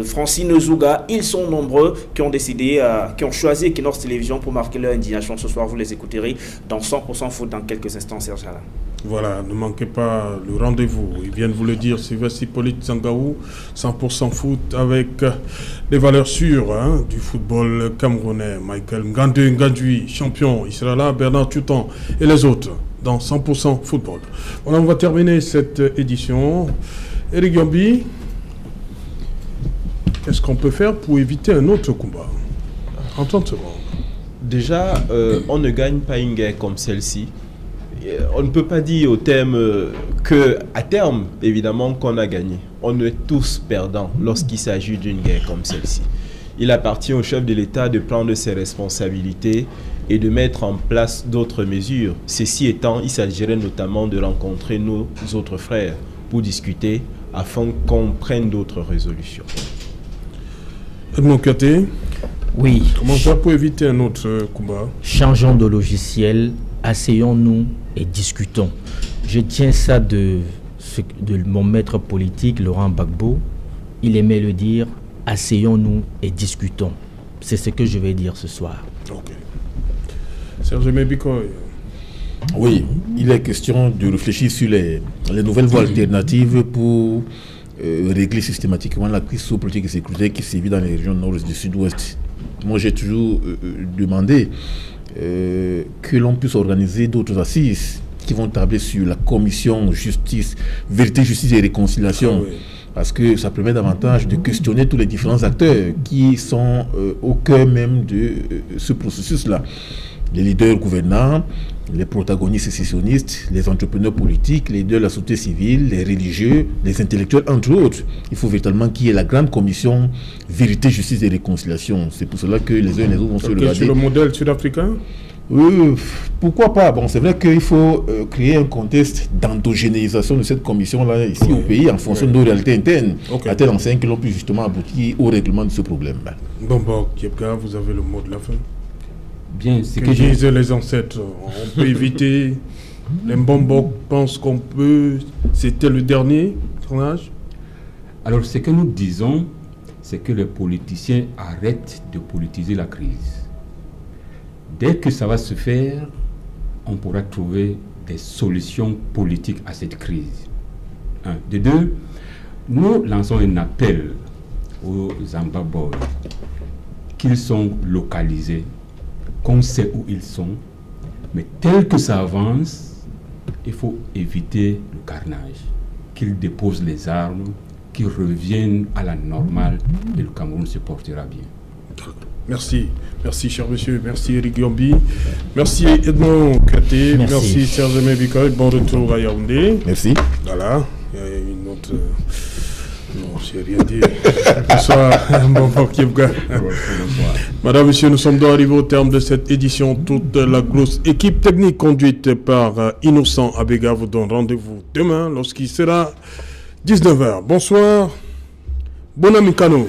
Francine Zouga, ils sont nombreux qui ont décidé, qui ont choisi Equinox Télévision pour marquer leur indignation. Ce soir, vous les écouterez dans 100% foot dans quelques instants, Serge Alain. Voilà, ne manquez pas le rendez-vous. Ils viennent vous le dire, Sylvestre Hippolyte Sangaou, 100% foot avec les valeurs sûres du football camerounais. Michael Ngande Ngandui, champion, il sera là, Bernard Tutan et les autres dans 100% football. Voilà, on va terminer cette édition. Eric Yambi, qu'est-ce qu'on peut faire pour éviter un autre combat en 30 secondes? Déjà, on ne gagne pas une guerre comme celle-ci. On ne peut pas dire au terme qu'à terme, évidemment, qu'on a gagné. On est tous perdants lorsqu'il s'agit d'une guerre comme celle-ci. Il appartient au chef de l'État de prendre ses responsabilités et de mettre en place d'autres mesures. Ceci étant, il s'agirait notamment de rencontrer nos autres frères pour discuter afin qu'on prenne d'autres résolutions. Edmond Katé, oui. Comment faire pour éviter un autre combat? Changeons de logiciel, asseyons-nous et discutons. Je tiens ça de mon maître politique, Laurent Gbagbo. Il aimait le dire, asseyons-nous et discutons. C'est ce que je vais dire ce soir. Ok. Serge Mebikoy. Oui, il est question de réfléchir sur les nouvelles voies alternatives pour régler systématiquement la crise politique et sécuritaire qui sévit dans les régions nord et du sud-ouest. Moi, j'ai toujours demandé que l'on puisse organiser d'autres assises qui vont tabler sur la commission justice, vérité, justice et réconciliation. Ah oui. Parce que ça permet davantage de questionner tous les différents acteurs qui sont au cœur même de ce processus-là. Les leaders gouvernants, les protagonistes sécessionnistes, les entrepreneurs politiques, les leaders de la société civile, les religieux, les intellectuels, entre autres. Il faut véritablement qu'il y ait la grande commission vérité, justice et réconciliation. C'est pour cela que les uns et les autres vont se regarder. Sur le modèle sud-africain? Pourquoi pas? Bon, c'est vrai qu'il faut créer un contexte d'endogénéisation de cette commission-là ici au pays en fonction de nos réalités internes, à tel enseigne que l'on puisse justement aboutir au règlement de ce problème. Bon, Kiepka, vous avez le mot de la fin. Bien, c'est que disaient les ancêtres. On peut éviter. Les Mbombok pensent qu'on peut. C'était le dernier tournage. Alors, ce que nous disons, c'est que les politiciens arrêtent de politiser la crise. Dès que ça va se faire, on pourra trouver des solutions politiques à cette crise. Un. De deux, nous lançons un appel aux Zambaboy qu'ils sont localisés, qu'on sait où ils sont, mais tel que ça avance, il faut éviter le carnage, qu'ils déposent les armes, qu'ils reviennent à la normale et le Cameroun se portera bien. Merci, merci cher monsieur, merci Eric Yambi, merci Edmond Katé, merci Serge Mebikoy, bon retour à Yaoundé. Merci. Voilà, il y a une autre... Non, je n'ai rien dit. Bonsoir, Madame, Monsieur, nous sommes donc arrivés au terme de cette édition. Toute la grosse équipe technique conduite par Innocent Abega vous donne rendez-vous demain lorsqu'il sera 19h. Bonsoir, bon ami Kano.